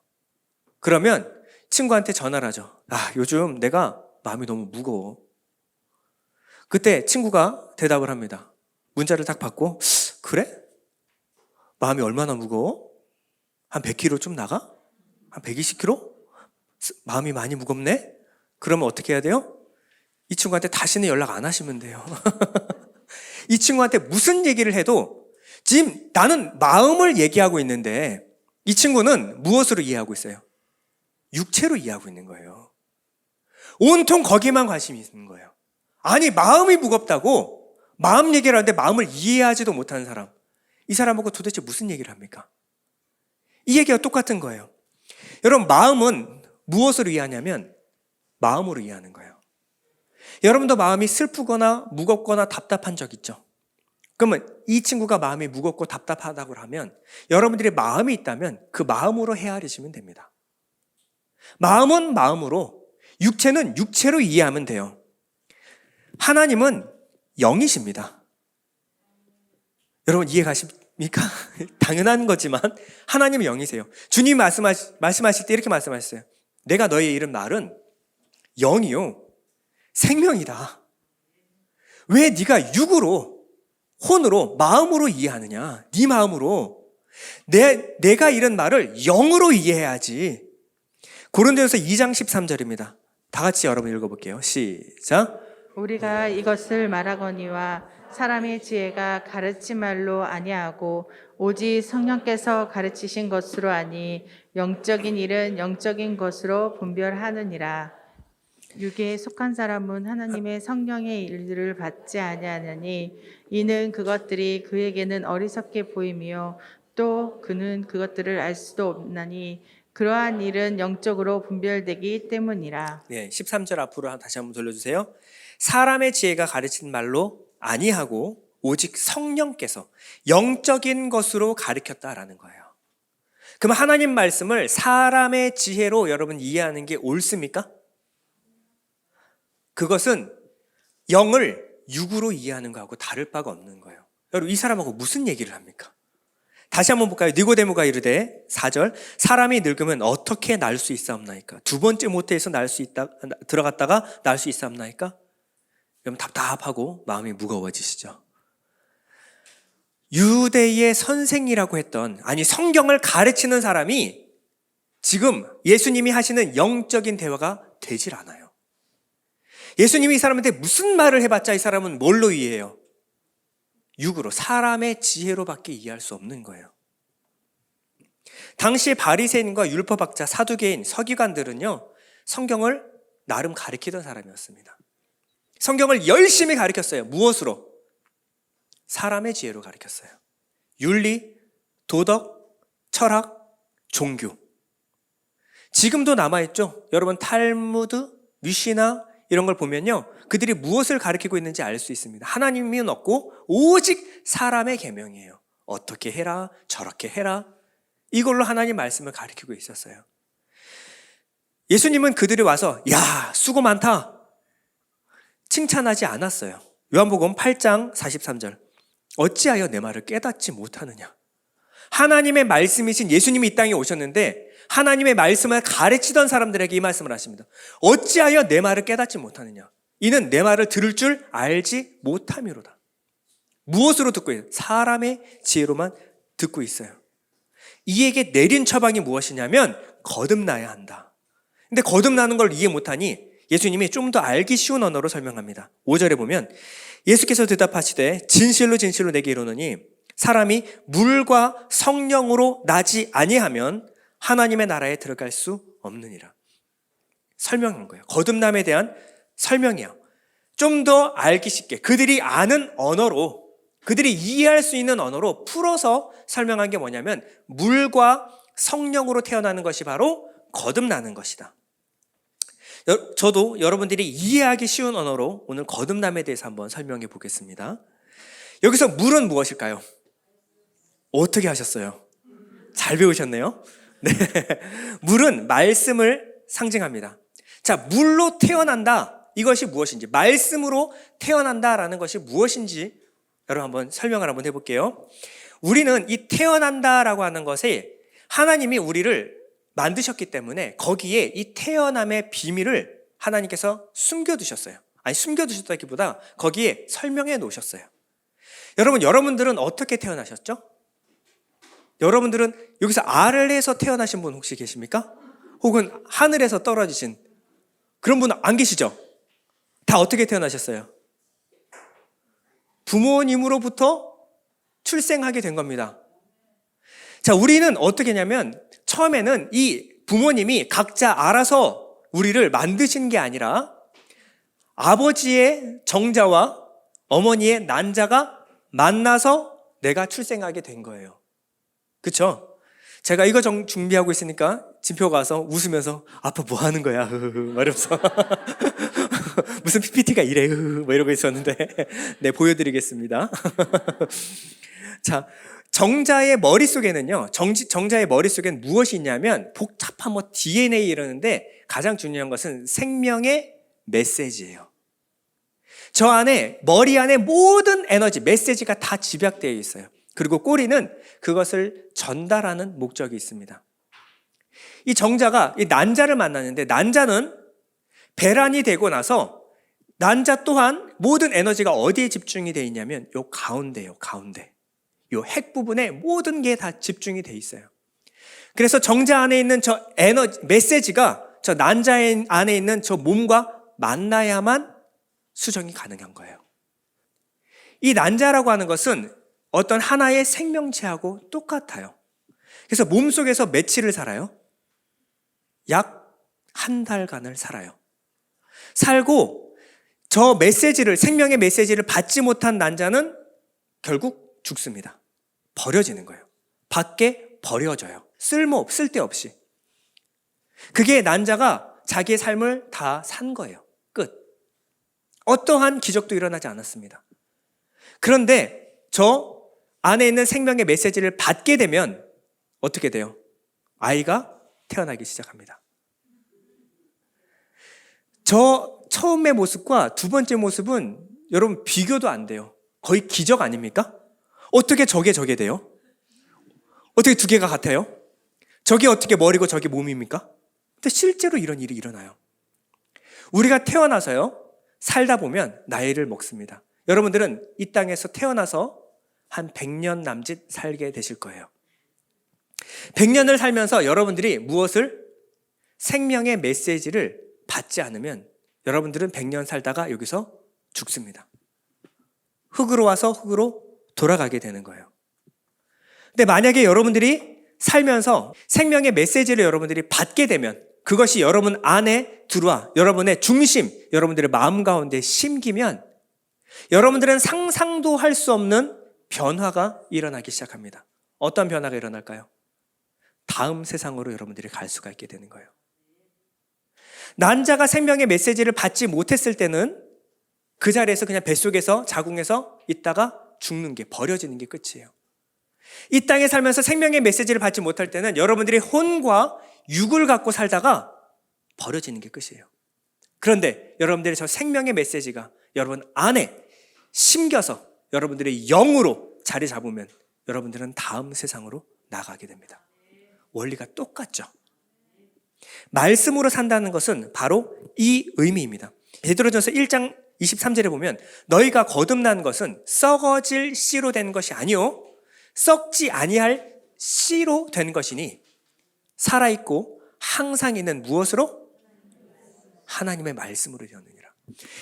그러면 친구한테 전화를 하죠. 요즘 내가 마음이 너무 무거워. 그때 친구가 대답을 합니다. 문자를 딱 받고, 그래? 마음이 얼마나 무거워? 한 100kg 좀 나가? 한 120kg? 마음이 많이 무겁네? 그러면 어떻게 해야 돼요? 이 친구한테 다시는 연락 안 하시면 돼요. 이 친구한테 무슨 얘기를 해도 지금 나는 마음을 얘기하고 있는데 이 친구는 무엇으로 이해하고 있어요? 육체로 이해하고 있는 거예요. 온통 거기만 관심이 있는 거예요. 아니, 마음이 무겁다고 마음 얘기를 하는데 마음을 이해하지도 못하는 사람, 이 사람하고 도대체 무슨 얘기를 합니까? 이 얘기가 똑같은 거예요. 여러분, 마음은 무엇으로 이해하냐면 마음으로 이해하는 거예요. 여러분도 마음이 슬프거나 무겁거나 답답한 적 있죠? 그러면 이 친구가 마음이 무겁고 답답하다고 하면 여러분들이 마음이 있다면 그 마음으로 헤아리시면 됩니다. 마음은 마음으로, 육체는 육체로 이해하면 돼요. 하나님은 영이십니다. 여러분, 이해가십니까? 당연한 거지만 하나님은 영이세요. 주님 말씀하실 때 이렇게 말씀하셨어요. 내가 너의 이름 말은 영이요 생명이다. 왜 네가 육으로, 혼으로, 마음으로 이해하느냐? 네 마음으로. 내가 이런 말을 영으로 이해해야지. 고린도전서 2장 13절입니다. 다 같이 여러분 읽어볼게요. 시작. 우리가 이것을 말하거니와 사람의 지혜가 가르친 말로 아니하고 오직 성령께서 가르치신 것으로 아니 영적인 일은 영적인 것으로 분별하느니라. 육에 속한 사람은 하나님의 성령의 일들을 받지 아니하느니 이는 그것들이 그에게는 어리석게 보이며 또 그는 그것들을 알 수도 없나니 그러한 일은 영적으로 분별되기 때문이라. 네, 13절 앞으로 다시 한번 돌려주세요. 사람의 지혜가 가르친 말로 아니하고 오직 성령께서 영적인 것으로 가르쳤다라는 거예요. 그럼 하나님 말씀을 사람의 지혜로 여러분 이해하는 게 옳습니까? 그것은 영을 육으로 이해하는 거하고 다를 바가 없는 거예요. 여러분 이 사람하고 무슨 얘기를 합니까? 다시 한번 볼까요? 니고데모가 이르되 4절 사람이 늙으면 어떻게 날 수 있사옵나이까? 두 번째 모태에서 들어갔다가 날 수 있사옵나이까? 여러분 답답하고 마음이 무거워지시죠? 유대의 선생이라고 했던, 아니 성경을 가르치는 사람이 지금 예수님이 하시는 영적인 대화가 되질 않아요. 예수님이 이 사람한테 무슨 말을 해봤자 이 사람은 뭘로 이해해요? 육으로, 사람의 지혜로밖에 이해할 수 없는 거예요. 당시 바리새인과 율법학자, 사두개인, 서기관들은요 성경을 나름 가르치던 사람이었습니다. 성경을 열심히 가르쳤어요. 무엇으로? 사람의 지혜로 가르쳤어요. 윤리, 도덕, 철학, 종교. 지금도 남아있죠. 여러분 탈무드, 미시나 이런 걸 보면요 그들이 무엇을 가르치고 있는지 알 수 있습니다. 하나님은 없고 오직 사람의 계명이에요. 어떻게 해라, 저렇게 해라. 이걸로 하나님 말씀을 가르치고 있었어요. 예수님은 그들이 와서 야 수고 많다 칭찬하지 않았어요. 요한복음 8장 43절 어찌하여 내 말을 깨닫지 못하느냐. 하나님의 말씀이신 예수님이 이 땅에 오셨는데 하나님의 말씀을 가르치던 사람들에게 이 말씀을 하십니다. 어찌하여 내 말을 깨닫지 못하느냐. 이는 내 말을 들을 줄 알지 못함이로다. 무엇으로 듣고 있어요? 사람의 지혜로만 듣고 있어요. 이에게 내린 처방이 무엇이냐면 거듭나야 한다. 근데 거듭나는 걸 이해 못하니 예수님이 좀 더 알기 쉬운 언어로 설명합니다. 5절에 보면 예수께서 대답하시되 진실로 진실로 내게 이르노니 사람이 물과 성령으로 나지 아니하면 하나님의 나라에 들어갈 수 없느니라. 설명한 거예요. 거듭남에 대한 설명이에요. 좀 더 알기 쉽게 그들이 아는 언어로, 그들이 이해할 수 있는 언어로 풀어서 설명한 게 뭐냐면 물과 성령으로 태어나는 것이 바로 거듭나는 것이다. 저도 여러분들이 이해하기 쉬운 언어로 오늘 거듭남에 대해서 한번 설명해 보겠습니다. 여기서 물은 무엇일까요? 어떻게 하셨어요? 잘 배우셨네요. 네. 물은 말씀을 상징합니다. 자, 물로 태어난다. 이것이 무엇인지, 말씀으로 태어난다라는 것이 무엇인지 여러분 한번 설명을 한번 해볼게요. 우리는 이 태어난다라고 하는 것에 하나님이 우리를 만드셨기 때문에 거기에 이 태어남의 비밀을 하나님께서 숨겨두셨어요. 아니 숨겨두셨다기보다 거기에 설명해 놓으셨어요. 여러분들은 어떻게 태어나셨죠? 여러분들은 여기서 아래에서 태어나신 분 혹시 계십니까? 혹은 하늘에서 떨어지신 그런 분 안 계시죠? 다 어떻게 태어나셨어요? 부모님으로부터 출생하게 된 겁니다. 자, 우리는 어떻게 했냐면 처음에는 이 부모님이 각자 알아서 우리를 만드신 게 아니라 아버지의 정자와 어머니의 난자가 만나서 내가 출생하게 된 거예요. 그렇죠? 제가 이거 준비하고 있으니까 진표 가서 웃으면서 아빠 뭐 하는 거야? 말하면서 무슨 PPT가 이래? 뭐 이러고 있었는데 네, 보여드리겠습니다. 자, 정자의 머릿속에는요, 정자의 머릿속에는 무엇이 있냐면 복잡한 뭐 DNA 이러는데 가장 중요한 것은 생명의 메시지예요. 저 안에, 머리 안에 모든 에너지, 메시지가 다 집약되어 있어요. 그리고 꼬리는 그것을 전달하는 목적이 있습니다. 이 정자가 이 난자를 만나는데 난자는 배란이 되고 나서 난자 또한 모든 에너지가 어디에 집중이 되어 있냐면 요 가운데요, 가운데. 요 핵 부분에 모든 게 다 집중이 돼 있어요. 그래서 정자 안에 있는 저 에너지, 메시지가 저 난자 안에 있는 저 몸과 만나야만 수정이 가능한 거예요. 이 난자라고 하는 것은 어떤 하나의 생명체하고 똑같아요. 그래서 몸속에서 며칠을 살아요? 약 한 달간을 살아요. 살고 저 메시지를, 생명의 메시지를 받지 못한 난자는 결국 죽습니다. 버려지는 거예요. 밖에 버려져요. 쓸데없이. 그게 난자가 자기의 삶을 다 산 거예요. 끝. 어떠한 기적도 일어나지 않았습니다. 그런데 저 안에 있는 생명의 메시지를 받게 되면 어떻게 돼요? 아이가 태어나기 시작합니다. 저 처음의 모습과 두 번째 모습은 여러분 비교도 안 돼요. 거의 기적 아닙니까? 어떻게 저게 돼요? 어떻게 두 개가 같아요? 저게 어떻게 머리고 저게 몸입니까? 근데 실제로 이런 일이 일어나요. 우리가 태어나서요, 살다 보면 나이를 먹습니다. 여러분들은 이 땅에서 태어나서 한 100년 남짓 살게 되실 거예요. 100년을 살면서 여러분들이 무엇을 생명의 메시지를 받지 않으면 여러분들은 100년 살다가 여기서 죽습니다. 흙으로 와서 흙으로 돌아가게 되는 거예요. 근데 만약에 여러분들이 살면서 생명의 메시지를 여러분들이 받게 되면 그것이 여러분 안에 들어와 여러분의 중심, 여러분들의 마음 가운데 심기면 여러분들은 상상도 할 수 없는 변화가 일어나기 시작합니다. 어떤 변화가 일어날까요? 다음 세상으로 여러분들이 갈 수가 있게 되는 거예요. 난자가 생명의 메시지를 받지 못했을 때는 그 자리에서 그냥 뱃속에서 자궁에서 있다가 죽는 게, 버려지는 게 끝이에요. 이 땅에 살면서 생명의 메시지를 받지 못할 때는 여러분들이 혼과 육을 갖고 살다가 버려지는 게 끝이에요. 그런데 여러분들의 저 생명의 메시지가 여러분 안에 심겨서 여러분들의 영으로 자리 잡으면 여러분들은 다음 세상으로 나가게 됩니다. 원리가 똑같죠. 말씀으로 산다는 것은 바로 이 의미입니다. 베드로전서 1장 23절에 보면 너희가 거듭난 것은 썩어질 씨로 된 것이 아니요 썩지 아니할 씨로 된 것이니 살아있고 항상 있는 무엇으로? 하나님의 말씀으로 되었느니라.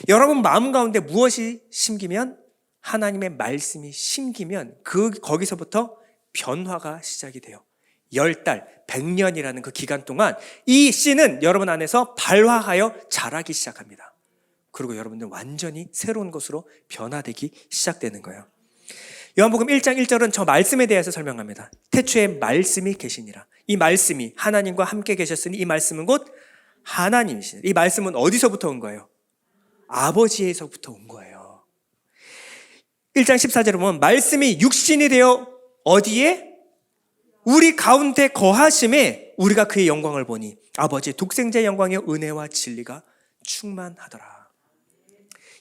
여러분 마음 가운데 무엇이 심기면 하나님의 말씀이 심기면 거기서부터 변화가 시작이 돼요. 10달, 100년이라는 그 기간 동안 이 씨는 여러분 안에서 발화하여 자라기 시작합니다. 그리고 여러분들 완전히 새로운 것으로 변화되기 시작되는 거예요. 요한복음 1장 1절은 저 말씀에 대해서 설명합니다. 태초에 말씀이 계시니라. 이 말씀이 하나님과 함께 계셨으니 이 말씀은 곧 하나님이시니라. 이 말씀은 어디서부터 온 거예요? 아버지에서부터 온 거예요. 1장 14절에 보면 말씀이 육신이 되어 어디에? 우리 가운데 거하심에 우리가 그의 영광을 보니 아버지 독생자의 영광의 은혜와 진리가 충만하더라.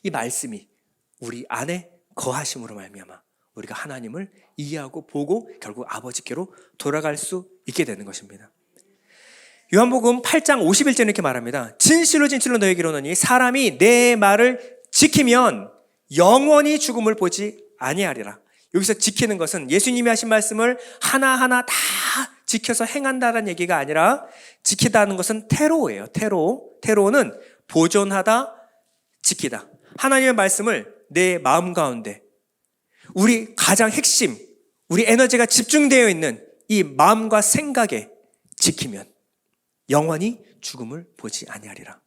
이 말씀이 우리 안에 거하심으로 말미암아 우리가 하나님을 이해하고 보고 결국 아버지께로 돌아갈 수 있게 되는 것입니다. 요한복음 8장 51절에 이렇게 말합니다. 진실로 진실로 너희에게 이르노니 사람이 내 말을 지키면 영원히 죽음을 보지 아니하리라. 여기서 지키는 것은 예수님이 하신 말씀을 하나하나 다 지켜서 행한다는 얘기가 아니라 지키다는 것은 테로예요. 테로는 보존하다, 지키다. 하나님의 말씀을 내 마음 가운데 우리 가장 핵심, 우리 에너지가 집중되어 있는 이 마음과 생각에 지키면 영원히 죽음을 보지 아니하리라.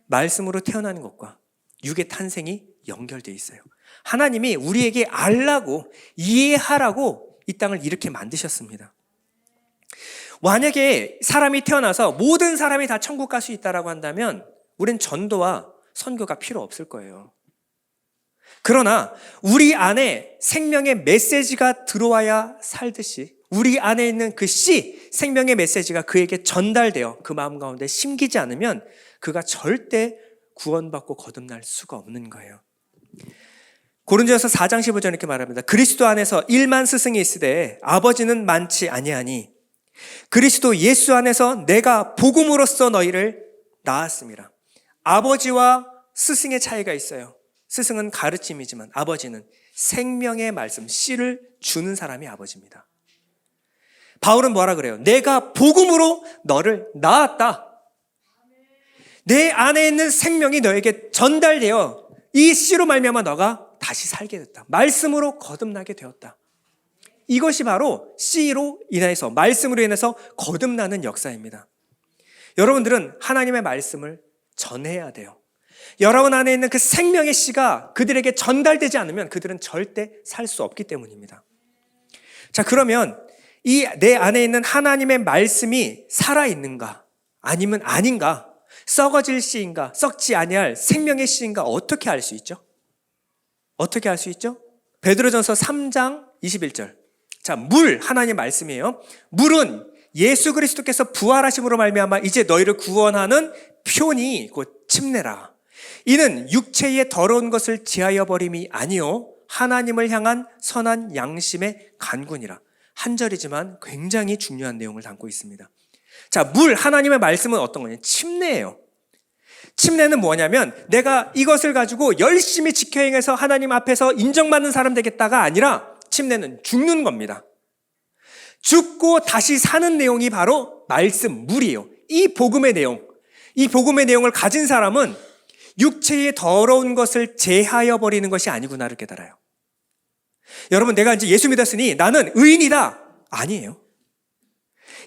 말씀으로 태어나는 것과 육의 탄생이 연결되어 있어요. 하나님이 우리에게 알라고 이해하라고 이 땅을 이렇게 만드셨습니다. 만약에 사람이 태어나서 모든 사람이 다 천국 갈 수 있다라고 한다면 우린 전도와 선교가 필요 없을 거예요. 그러나 우리 안에 생명의 메시지가 들어와야 살듯이 우리 안에 있는 그 씨, 생명의 메시지가 그에게 전달되어 그 마음 가운데 심기지 않으면 그가 절대 구원받고 거듭날 수가 없는 거예요. 고린도전서 4장 15절 이렇게 말합니다. 그리스도 안에서 1만 스승이 있으되 아버지는 많지 아니하니 그리스도 예수 안에서 내가 복음으로써 너희를 낳았습니다. 아버지와 스승의 차이가 있어요. 스승은 가르침이지만 아버지는 생명의 말씀, 씨를 주는 사람이 아버지입니다. 바울은 뭐라 그래요? 내가 복음으로 너를 낳았다. 내 안에 있는 생명이 너에게 전달되어 이 씨로 말미암아 너가 다시 살게 됐다. 말씀으로 거듭나게 되었다. 이것이 바로 씨로 인해서, 말씀으로 인해서 거듭나는 역사입니다. 여러분들은 하나님의 말씀을 전해야 돼요. 여러분 안에 있는 그 생명의 씨가 그들에게 전달되지 않으면 그들은 절대 살 수 없기 때문입니다. 자, 그러면 이 내 안에 있는 하나님의 말씀이 살아있는가 아니면 아닌가, 썩어질 씨인가 썩지 아니할 생명의 씨인가 어떻게 알 수 있죠? 어떻게 알 수 있죠? 베드로전서 3장 21절. 자, 물, 하나님의 말씀이에요. 물은 예수 그리스도께서 부활하심으로 말미암아 이제 너희를 구원하는 표니 곧 침례라. 이는 육체의 더러운 것을 제하여 버림이 아니요 하나님을 향한 선한 양심의 간군이라. 한 절이지만 굉장히 중요한 내용을 담고 있습니다. 자, 물, 하나님의 말씀은 어떤 거냐? 침례예요. 침례는 뭐냐면 내가 이것을 가지고 열심히 지켜 행해서 하나님 앞에서 인정받는 사람 되겠다가 아니라 침례는 죽는 겁니다. 죽고 다시 사는 내용이 바로 말씀, 물이에요. 이 복음의 내용을 가진 사람은 육체의 더러운 것을 제하여 버리는 것이 아니구나를 깨달아요. 여러분, 내가 이제 예수 믿었으니 나는 의인이다. 아니에요.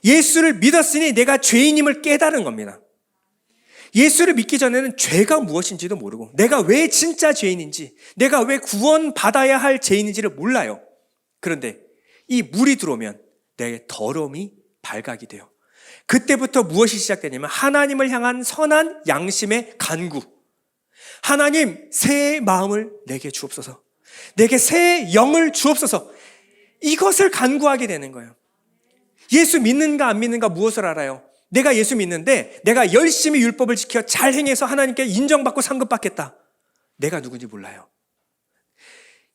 예수를 믿었으니 내가 죄인임을 깨달은 겁니다. 예수를 믿기 전에는 죄가 무엇인지도 모르고 내가 왜 진짜 죄인인지, 내가 왜 구원받아야 할 죄인인지를 몰라요. 그런데 이 물이 들어오면 내 더러움이 발각이 돼요. 그때부터 무엇이 시작되냐면 하나님을 향한 선한 양심의 간구. 하나님, 새 마음을 내게 주옵소서. 내게 새 영을 주옵소서. 이것을 간구하게 되는 거예요. 예수 믿는가 안 믿는가 무엇을 알아요? 내가 예수 믿는데 내가 열심히 율법을 지켜 잘 행해서 하나님께 인정받고 상급받겠다. 내가 누군지 몰라요.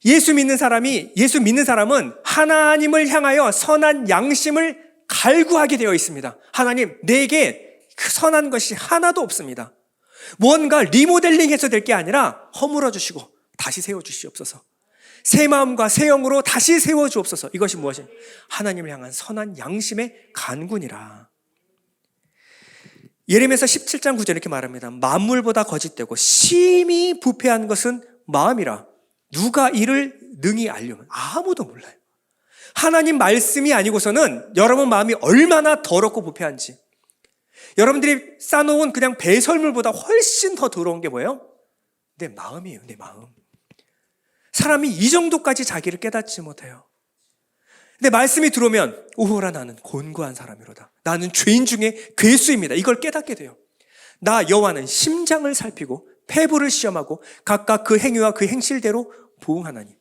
예수 믿는 사람은 하나님을 향하여 선한 양심을 갈구하게 되어 있습니다. 하나님, 내게 그 선한 것이 하나도 없습니다. 뭔가 리모델링해서 될 게 아니라 허물어 주시고 다시 세워 주시옵소서. 새 마음과 새 영으로 다시 세워 주옵소서. 이것이 무엇입니까? 하나님을 향한 선한 양심의 간군이라. 예레미야서 17장 9절 이렇게 말합니다. 만물보다 거짓되고 심히 부패한 것은 마음이라. 누가 이를 능히 알려면 아무도 몰라요. 하나님 말씀이 아니고서는 여러분 마음이 얼마나 더럽고 부패한지. 여러분들이 쌓아놓은 그냥 배설물보다 훨씬 더 더러운 게 뭐예요? 내 마음이에요. 내 마음. 사람이 이 정도까지 자기를 깨닫지 못해요. 근데 말씀이 들어오면 오호라 나는 곤고한 사람이로다. 나는 죄인 중에 괴수입니다. 이걸 깨닫게 돼요. 나 여호와는 심장을 살피고 폐부를 시험하고 각각 그 행위와 그 행실대로 보응하나니.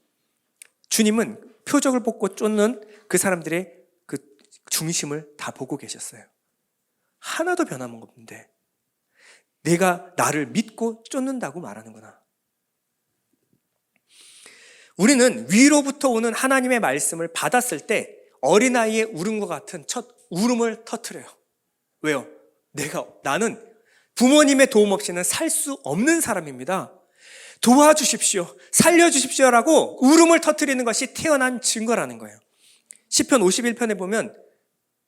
주님은 표적을 뽑고 쫓는 그 사람들의 그 중심을 다 보고 계셨어요. 하나도 변함은 없는데 내가 나를 믿고 쫓는다고 말하는구나. 우리는 위로부터 오는 하나님의 말씀을 받았을 때 어린아이의 울음과 같은 첫 울음을 터뜨려요. 왜요? 나는 부모님의 도움 없이는 살 수 없는 사람입니다. 도와주십시오. 살려주십시오라고 울음을 터뜨리는 것이 태어난 증거라는 거예요. 시편 51편에 보면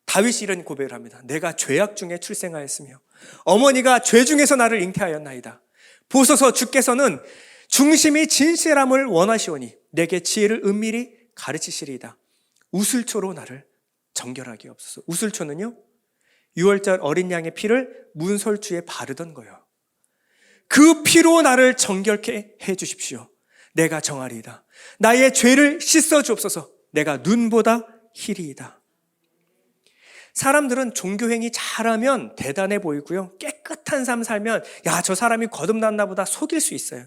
다윗이 이런 고백을 합니다. 내가 죄악 중에 출생하였으며 어머니가 죄 중에서 나를 잉태하였나이다. 보소서, 주께서는 중심이 진실함을 원하시오니 내게 지혜를 은밀히 가르치시리이다. 우슬초로 나를 정결하게 없소서. 우슬초는요, 6월절 어린 양의 피를 문설주에 바르던 거예요. 그 피로 나를 정결케 해 주십시오. 내가 정하리이다. 나의 죄를 씻어 주옵소서. 내가 눈보다 희리이다. 사람들은 종교행위 잘하면 대단해 보이고요, 깨끗한 삶 살면 야, 저 사람이 거듭났나 보다 속일 수 있어요.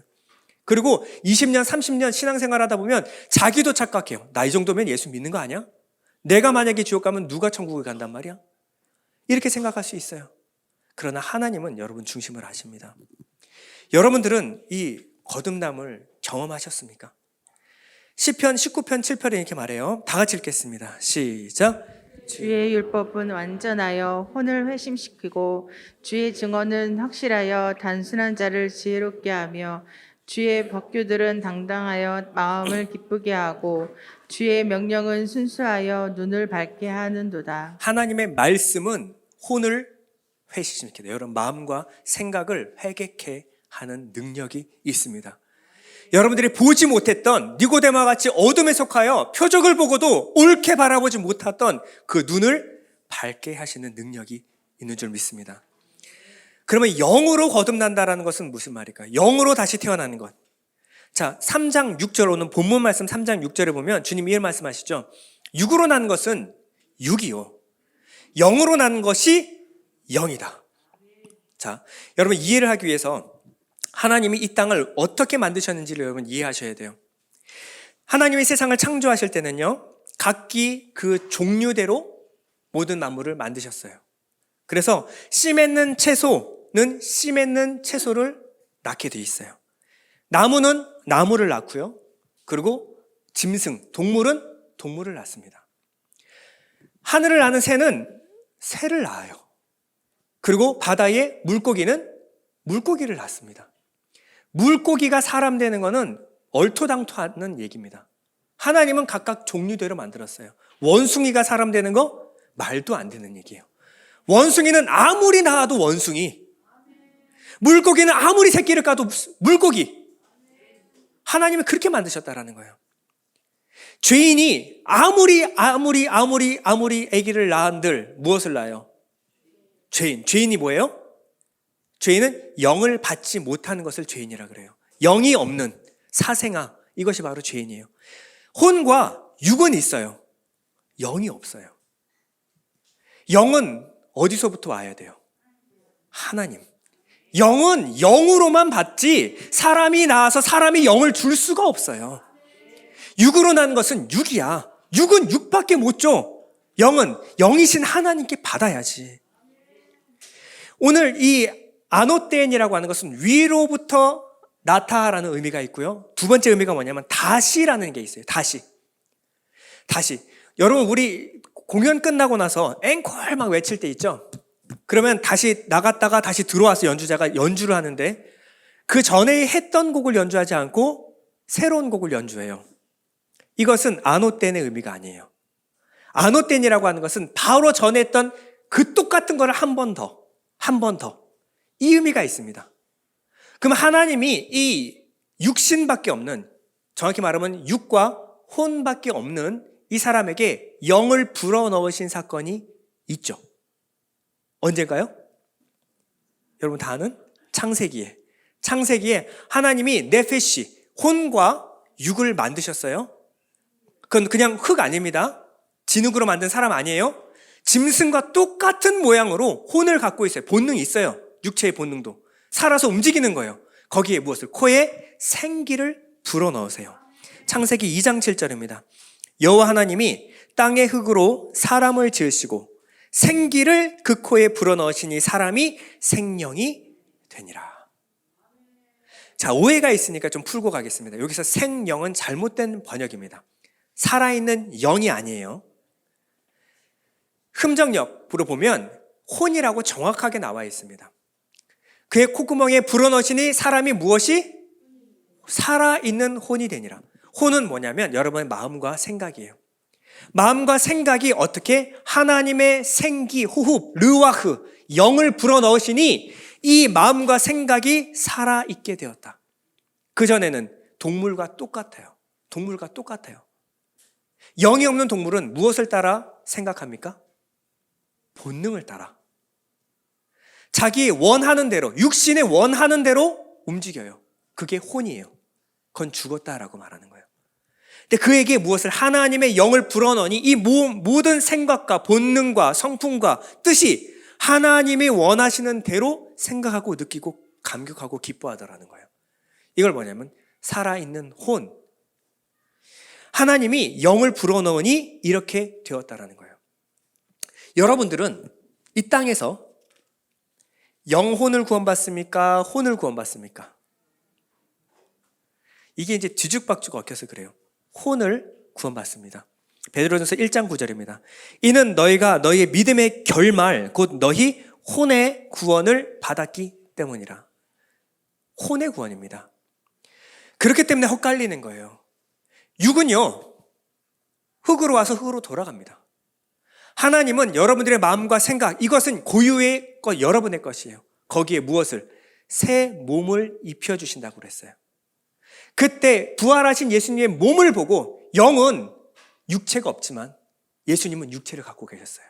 그리고 20년, 30년 신앙생활 하다 보면 자기도 착각해요. 나 이 정도면 예수 믿는 거 아니야? 내가 만약에 지옥 가면 누가 천국에 간단 말이야? 이렇게 생각할 수 있어요. 그러나 하나님은 여러분 중심을 아십니다. 여러분들은 이 거듭남을 경험하셨습니까? 시편 19편 7편에 이렇게 말해요. 다 같이 읽겠습니다. 시작. 주의 율법은 완전하여 혼을 회심시키고 주의 증언은 확실하여 단순한 자를 지혜롭게 하며 주의 법규들은 당당하여 마음을 기쁘게 하고 주의 명령은 순수하여 눈을 밝게 하는도다. 하나님의 말씀은 혼을 회심시켜요. 여러분 마음과 생각을 회개케 하는 능력이 있습니다. 여러분들이 보지 못했던 니고데모와 같이 어둠에 속하여 표적을 보고도 옳게 바라보지 못했던 그 눈을 밝게 하시는 능력이 있는 줄 믿습니다. 그러면 영으로 거듭난다라는 것은 무슨 말일까요? 영으로 다시 태어나는 것. 자, 3장 6절 오는 본문 말씀 3장 6절에 보면 주님이 이런 말씀하시죠. 육으로 난 것은 육이요, 영으로 난 것이 영이다. 자, 여러분 이해를 하기 위해서 하나님이 이 땅을 어떻게 만드셨는지를 여러분 이해하셔야 돼요. 하나님이 세상을 창조하실 때는요, 각기 그 종류대로 모든 만물을 만드셨어요. 그래서 씨 맺는 채소는 씨 맺는 채소를 낳게 돼 있어요. 나무는 나무를 낳고요, 그리고 짐승, 동물은 동물을 낳습니다. 하늘을 나는 새는 새를 낳아요. 그리고 바다의 물고기는 물고기를 낳습니다. 물고기가 사람 되는 것은 얼토당토하는 얘기입니다. 하나님은 각각 종류대로 만들었어요. 원숭이가 사람 되는 거 말도 안 되는 얘기예요. 원숭이는 아무리 낳아도 원숭이, 물고기는 아무리 새끼를 까도 물고기. 하나님이 그렇게 만드셨다라는 거예요. 죄인이 아무리 아기를 낳은들 무엇을 낳아요? 죄인이 뭐예요? 죄인은 영을 받지 못하는 것을 죄인이라 그래요. 영이 없는 사생아, 이것이 바로 죄인이에요. 혼과 육은 있어요. 영이 없어요. 영은 어디서부터 와야 돼요? 하나님. 영은 영으로만 받지 사람이 나와서 사람이 영을 줄 수가 없어요. 육으로 난 것은 육이야. 육은 육밖에 못 줘. 영은 영이신 하나님께 받아야지. 오늘 이 아노떼인이라고 하는 것은 위로부터 나타라는 의미가 있고요. 두 번째 의미가 뭐냐면 다시라는 게 있어요. 다시. 여러분, 우리 공연 끝나고 나서 앵콜 막 외칠 때 있죠? 그러면 다시 나갔다가 다시 들어와서 연주자가 연주를 하는데 그 전에 했던 곡을 연주하지 않고 새로운 곡을 연주해요. 이것은 아노떼인의 의미가 아니에요. 아노떼인이라고 하는 것은 바로 전에 했던 그 똑같은 거를 한 번 더. 이 의미가 있습니다. 그럼 하나님이 이 육신밖에 없는, 정확히 말하면 육과 혼밖에 없는 이 사람에게 영을 불어넣으신 사건이 있죠. 언젠가요? 여러분 다 아는 창세기에 하나님이 네페시, 혼과 육을 만드셨어요. 그건 그냥 흙 아닙니다. 진흙으로 만든 사람 아니에요. 짐승과 똑같은 모양으로 혼을 갖고 있어요. 본능이 있어요. 육체의 본능도. 살아서 움직이는 거예요. 거기에 무엇을? 코에 생기를 불어넣으세요. 창세기 2장 7절입니다. 여호와 하나님이 땅의 흙으로 사람을 지으시고 생기를 그 코에 불어넣으시니 사람이 생명이 되니라. 자, 오해가 있으니까 좀 풀고 가겠습니다. 여기서 생명은 잘못된 번역입니다. 살아있는 영이 아니에요. 흠정역으로 보면 혼이라고 정확하게 나와 있습니다. 그의 콧구멍에 불어넣으시니 사람이 무엇이? 살아있는 혼이 되니라. 혼은 뭐냐면 여러분의 마음과 생각이에요. 마음과 생각이 어떻게 하나님의 생기, 호흡, 르와흐, 영을 불어넣으시니 이 마음과 생각이 살아있게 되었다. 그전에는 동물과 똑같아요. 영이 없는 동물은 무엇을 따라 생각합니까? 본능을 따라. 자기 원하는 대로, 육신의 원하는 대로 움직여요. 그게 혼이에요. 그건 죽었다라고 말하는 거예요. 근데 그에게 무엇을? 하나님의 영을 불어넣으니 이 모든 생각과 본능과 성품과 뜻이 하나님이 원하시는 대로 생각하고 느끼고 감격하고 기뻐하더라는 거예요. 이걸 뭐냐면 살아있는 혼. 하나님이 영을 불어넣으니 이렇게 되었다라는 거예요. 여러분들은 이 땅에서 영혼을 구원받습니까? 혼을 구원받습니까? 이게 이제 뒤죽박죽 얽혀서 그래요. 혼을 구원받습니다. 베드로전서 1장 9절입니다. 이는 너희가 너희의 믿음의 결말 곧 너희 혼의 구원을 받았기 때문이라. 혼의 구원입니다. 그렇기 때문에 헛갈리는 거예요. 육은요, 흙으로 와서 흙으로 돌아갑니다. 하나님은 여러분들의 마음과 생각, 이것은 고유의 것, 여러분의 것이에요. 거기에 무엇을? 새 몸을 입혀주신다고 그랬어요. 그때 부활하신 예수님의 몸을 보고 영은 육체가 없지만 예수님은 육체를 갖고 계셨어요.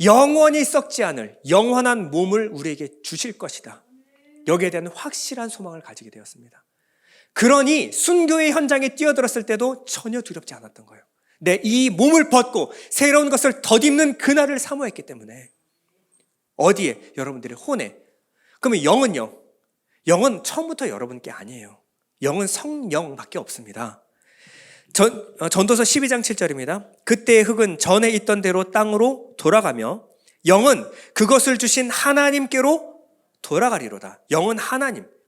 영원히 썩지 않을 영원한 몸을 우리에게 주실 것이다. 여기에 대한 확실한 소망을 가지게 되었습니다. 그러니 순교의 현장에 뛰어들었을 때도 전혀 두렵지 않았던 거예요. 내 이 몸을 벗고 새로운 것을 덧입는 그날을 사모했기 때문에. 어디에? 여러분들의 혼에. 그러면 영은요? 영은 처음부터 여러분께 아니에요. 영은 성령밖에 없습니다. 전도서 12장 7절입니다. 그때의 흙은 전에 있던 대로 땅으로 돌아가며 영은 그것을 주신 하나님께로 돌아가리로다. 영은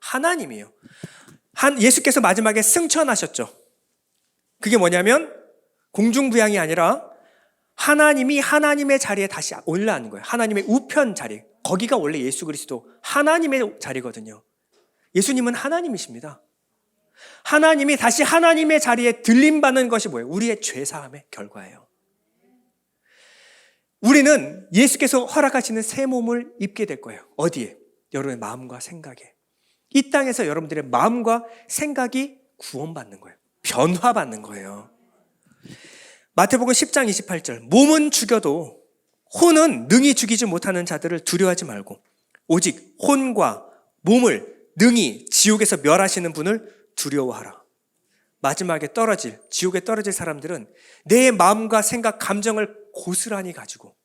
하나님이에요. 예수께서 마지막에 승천하셨죠. 그게 뭐냐면 공중부양이 아니라 하나님이 하나님의 자리에 다시 올라가는 거예요. 하나님의 우편 자리. 거기가 원래 예수 그리스도 하나님의 자리거든요. 예수님은 하나님이십니다. 하나님이 다시 하나님의 자리에 들림받는 것이 뭐예요? 우리의 죄사함의 결과예요. 우리는 예수께서 허락하시는 새 몸을 입게 될 거예요. 어디에? 여러분의 마음과 생각에. 이 땅에서 여러분들의 마음과 생각이 구원받는 거예요. 변화받는 거예요. 마태복음 10장 28절. 몸은 죽여도 혼은 능히 죽이지 못하는 자들을 두려워하지 말고 오직 혼과 몸을 능히 지옥에서 멸하시는 분을 두려워하라. 마지막에 지옥에 떨어질 사람들은 내 마음과 생각, 감정을 고스란히 가지고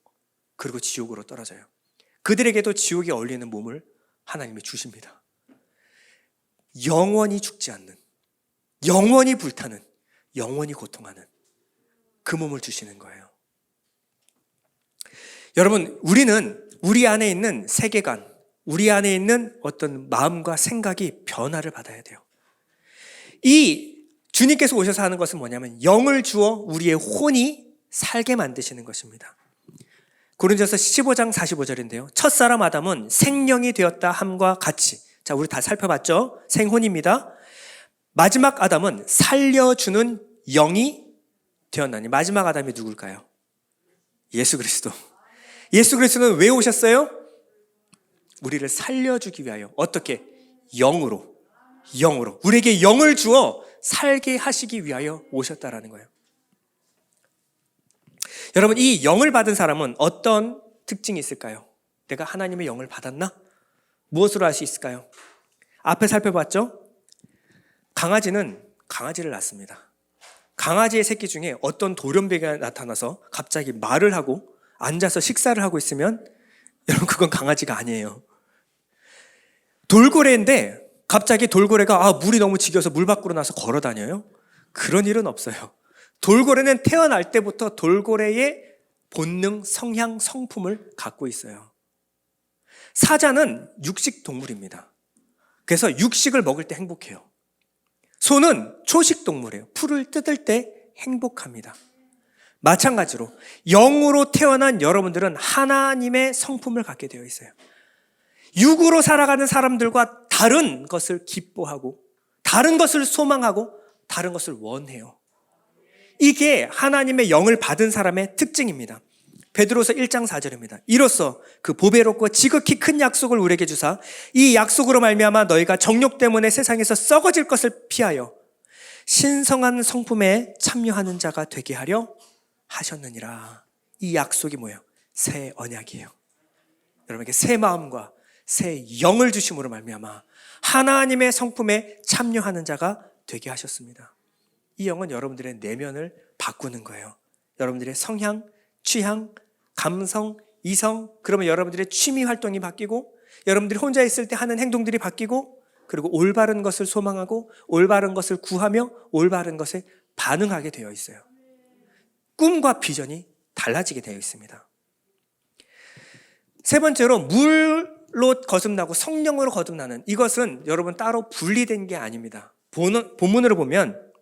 그리고 지옥으로 떨어져요. 그들에게도 지옥에 어울리는 몸을 하나님이 주십니다. 영원히 죽지 않는, 영원히 불타는, 영원히 고통하는 그 몸을 주시는 거예요. 여러분, 우리는 우리 안에 있는 세계관, 우리 안에 있는 어떤 마음과 생각이 변화를 받아야 돼요. 이 주님께서 오셔서 하는 것은 뭐냐면 영을 주어 우리의 혼이 살게 만드시는 것입니다. 고린도서 15장 45절인데요. 첫사람 아담은 생령이 되었다 함과 같이, 자, 우리 다 살펴봤죠? 생혼입니다. 마지막 아담은 살려주는 영이 되었나니. 마지막 아담이 누굴까요? 예수 그리스도. 예수 그리스도는 왜 오셨어요? 우리를 살려주기 위하여. 어떻게? 영으로. 우리에게 영을 주어 살게 하시기 위하여 오셨다라는 거예요. 여러분, 이 영을 받은 사람은 어떤 특징이 있을까요? 내가 하나님의 영을 받았나? 무엇으로 알 수 있을까요? 앞에 살펴봤죠? 강아지를 낳습니다. 강아지의 새끼 중에 어떤 돌연변이가 나타나서 갑자기 말을 하고 앉아서 식사를 하고 있으면 여러분, 그건 강아지가 아니에요. 돌고래인데 갑자기 돌고래가 물이 너무 지겨서 물 밖으로 나서 걸어 다녀요? 그런 일은 없어요. 돌고래는 태어날 때부터 돌고래의 본능, 성향, 성품을 갖고 있어요. 사자는 육식 동물입니다. 그래서 육식을 먹을 때 행복해요. 소는 초식 동물이에요. 풀을 뜯을 때 행복합니다. 마찬가지로 영으로 태어난 여러분들은 하나님의 성품을 갖게 되어 있어요. 육으로 살아가는 사람들과 다른 것을 기뻐하고 다른 것을 소망하고 다른 것을 원해요. 이게 하나님의 영을 받은 사람의 특징입니다. 베드로서 1장 4절입니다. 이로써 그 보배롭고 지극히 큰 약속을 우리에게 주사 이 약속으로 말미암아 너희가 정욕 때문에 세상에서 썩어질 것을 피하여 신성한 성품에 참여하는 자가 되게 하려 하셨느니라. 이 약속이 뭐예요? 새 언약이에요. 여러분에게 새 마음과 새 영을 주심으로 말미암아 하나님의 성품에 참여하는 자가 되게 하셨습니다. 이 영은 여러분들의 내면을 바꾸는 거예요. 여러분들의 성향, 취향, 감성, 이성, 그러면 여러분들의 취미 활동이 바뀌고 여러분들이 혼자 있을 때 하는 행동들이 바뀌고 그리고 올바른 것을 소망하고 올바른 것을 구하며 올바른 것에 반응하게 되어 있어요. 꿈과 비전이 달라지게 되어 있습니다. 세 번째로 물로 거듭나고 성령으로 거듭나는 이것은 여러분 따로 분리된 게 아닙니다. 본문으로 보면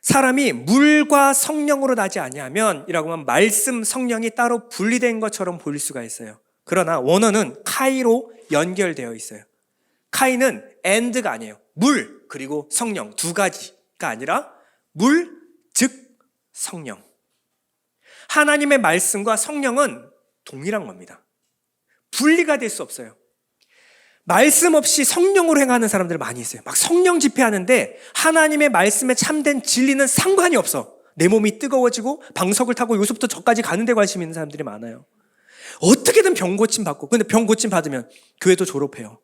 사람이 물과 성령으로 나지 아니하면 이라고 하면 말씀, 성령이 따로 분리된 것처럼 보일 수가 있어요. 그러나 원어는 카이로 연결되어 있어요. 카이는 and가 아니에요. 물 그리고 성령 두 가지가 아니라 물, 즉 성령. 하나님의 말씀과 성령은 동일한 겁니다. 분리가 될 수 없어요. 말씀 없이 성령으로 행하는 사람들 많이 있어요. 막 성령 집회하는데 하나님의 말씀에 참된 진리는 상관이 없어. 내 몸이 뜨거워지고 방석을 타고 여기서부터 저까지 가는 데 관심 있는 사람들이 많아요. 어떻게든 병 고침 받고, 근데 병 고침 받으면 교회도 졸업해요.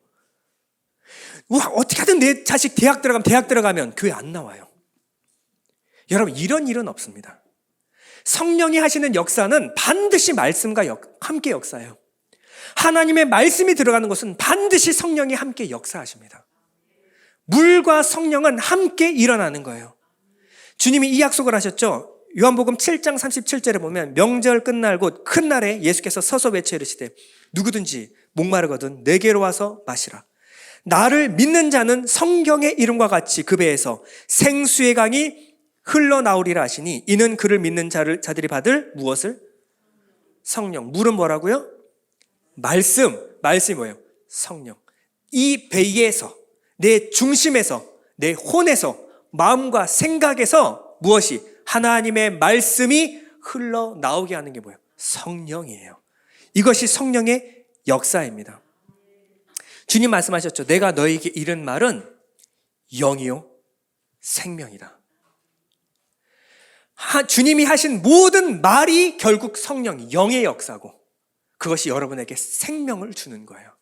어떻게든 내 자식 대학 들어가면 교회 안 나와요. 여러분, 이런 일은 없습니다. 성령이 하시는 역사는 반드시 말씀과 함께 역사해요. 하나님의 말씀이 들어가는 것은 반드시 성령이 함께 역사하십니다. 물과 성령은 함께 일어나는 거예요. 주님이 이 약속을 하셨죠. 요한복음 7장 37절에 보면 명절 끝날 곧 큰 날에 예수께서 서서 외쳐 이르시되 누구든지 목마르거든 내게로 와서 마시라. 나를 믿는 자는 성경의 이름과 같이 그 배에서 생수의 강이 흘러나오리라 하시니 이는 그를 믿는 자들이 받을 무엇을? 성령. 물은 뭐라고요? 말씀이 뭐예요? 성령. 이 배에서, 내 중심에서, 내 혼에서, 마음과 생각에서 무엇이? 하나님의 말씀이 흘러나오게 하는 게 뭐예요? 성령이에요. 이것이 성령의 역사입니다. 주님 말씀하셨죠. 내가 너에게 이른 말은 영이요 생명이다. 주님이 하신 모든 말이 결국 성령, 영의 역사고 그것이 여러분에게 생명을 주는 거예요.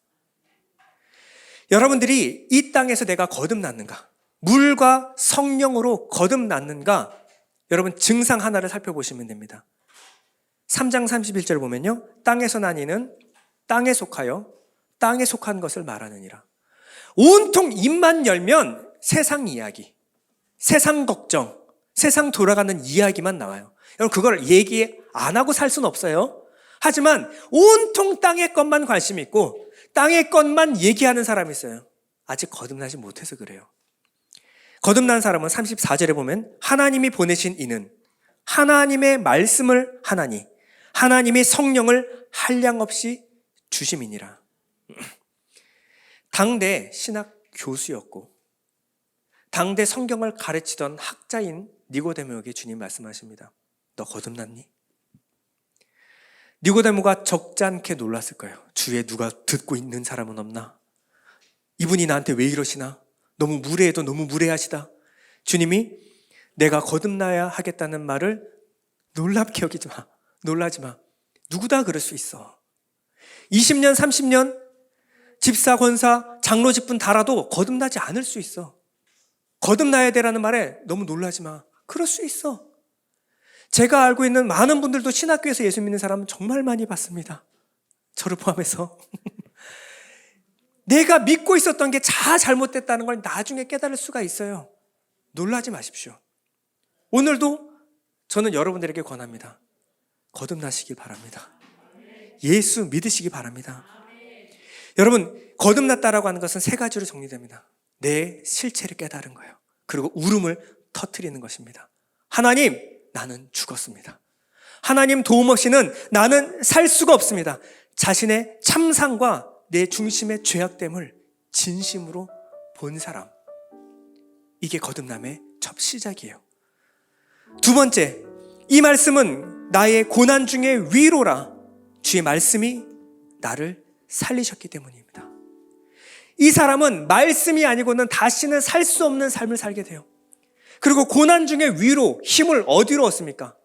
여러분들이 이 땅에서 내가 거듭났는가? 물과 성령으로 거듭났는가? 여러분 증상 하나를 살펴보시면 됩니다. 3장 31절 보면요. 땅에서 난 이는 땅에 속하여 땅에 속한 것을 말하느니라. 온통 입만 열면 세상 이야기, 세상 걱정, 세상 돌아가는 이야기만 나와요. 여러분 그걸 얘기 안 하고 살 수는 없어요. 하지만 온통 땅의 것만 관심 있고 땅의 것만 얘기하는 사람이 있어요. 아직 거듭나지 못해서 그래요. 거듭난 사람은 34절에 보면 하나님이 보내신 이는 하나님의 말씀을 하나니 하나님의 성령을 한량없이 주심이니라. 당대 신학 교수였고 당대 성경을 가르치던 학자인 니고데모에게 주님 말씀하십니다. 너 거듭났니? 니고데모가 적잖게 놀랐을 거예요. 주위에 누가 듣고 있는 사람은 없나? 이분이 나한테 왜 이러시나? 너무 무례해도 너무 무례하시다. 주님이 내가 거듭나야 하겠다는 말을 놀랍게 여기지 마. 놀라지 마. 누구 다 그럴 수 있어. 20년, 30년 집사, 권사, 장로 직분 달아도 거듭나지 않을 수 있어. 거듭나야 되라는 말에 너무 놀라지 마. 그럴 수 있어. 제가 알고 있는 많은 분들도 신학교에서 예수 믿는 사람은 정말 많이 봤습니다. 저를 포함해서. 내가 믿고 있었던 게 다 잘못됐다는 걸 나중에 깨달을 수가 있어요. 놀라지 마십시오. 오늘도 저는 여러분들에게 권합니다. 거듭나시기 바랍니다. 예수 믿으시기 바랍니다. 여러분 거듭났다라고 하는 것은 세 가지로 정리됩니다. 내 실체를 깨달은 거예요. 그리고 울음을 터뜨리는 것입니다. 하나님, 나는 죽었습니다. 하나님 도움 없이는 나는 살 수가 없습니다. 자신의 참상과 내 중심의 죄악됨을 진심으로 본 사람. 이게 거듭남의 첫 시작이에요. 두 번째, 이 말씀은 나의 고난 중에 위로라. 주의 말씀이 나를 살리셨기 때문입니다. 이 사람은 말씀이 아니고는 다시는 살 수 없는 삶을 살게 돼요. 그리고 고난 중에 위로, 힘을 어디로 얻습니까?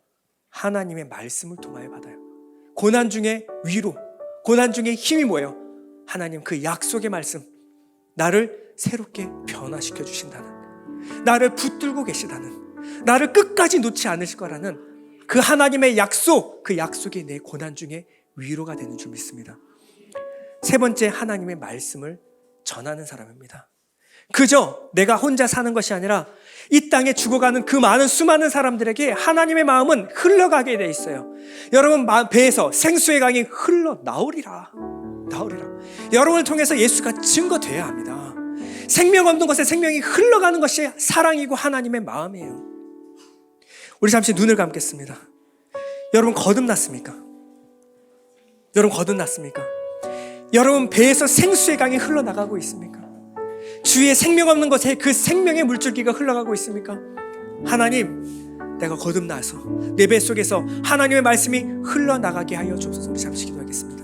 하나님의 말씀을 통하여 받아요. 고난 중에 위로, 고난 중에 힘이 뭐예요? 하나님 그 약속의 말씀, 나를 새롭게 변화시켜 주신다는, 나를 붙들고 계시다는, 나를 끝까지 놓지 않으실 거라는 그 하나님의 약속, 그 약속이 내 고난 중에 위로가 되는 줄 믿습니다. 세 번째, 하나님의 말씀을 전하는 사람입니다. 그저 내가 혼자 사는 것이 아니라 이 땅에 죽어가는 그 많은 수많은 사람들에게 하나님의 마음은 흘러가게 돼 있어요. 여러분 배에서 생수의 강이 흘러나오리라. 여러분을 통해서 예수가 증거돼야 합니다. 생명 없는 것에 생명이 흘러가는 것이 사랑이고 하나님의 마음이에요. 우리 잠시 눈을 감겠습니다. 여러분 거듭났습니까? 여러분 거듭났습니까? 여러분 배에서 생수의 강이 흘러나가고 있습니까? 주위에 생명 없는 것에 그 생명의 물줄기가 흘러가고 있습니까? 하나님, 내가 거듭나서 내 뱃속에서 하나님의 말씀이 흘러나가게 하여 주옵소서. 잠시 기도하겠습니다.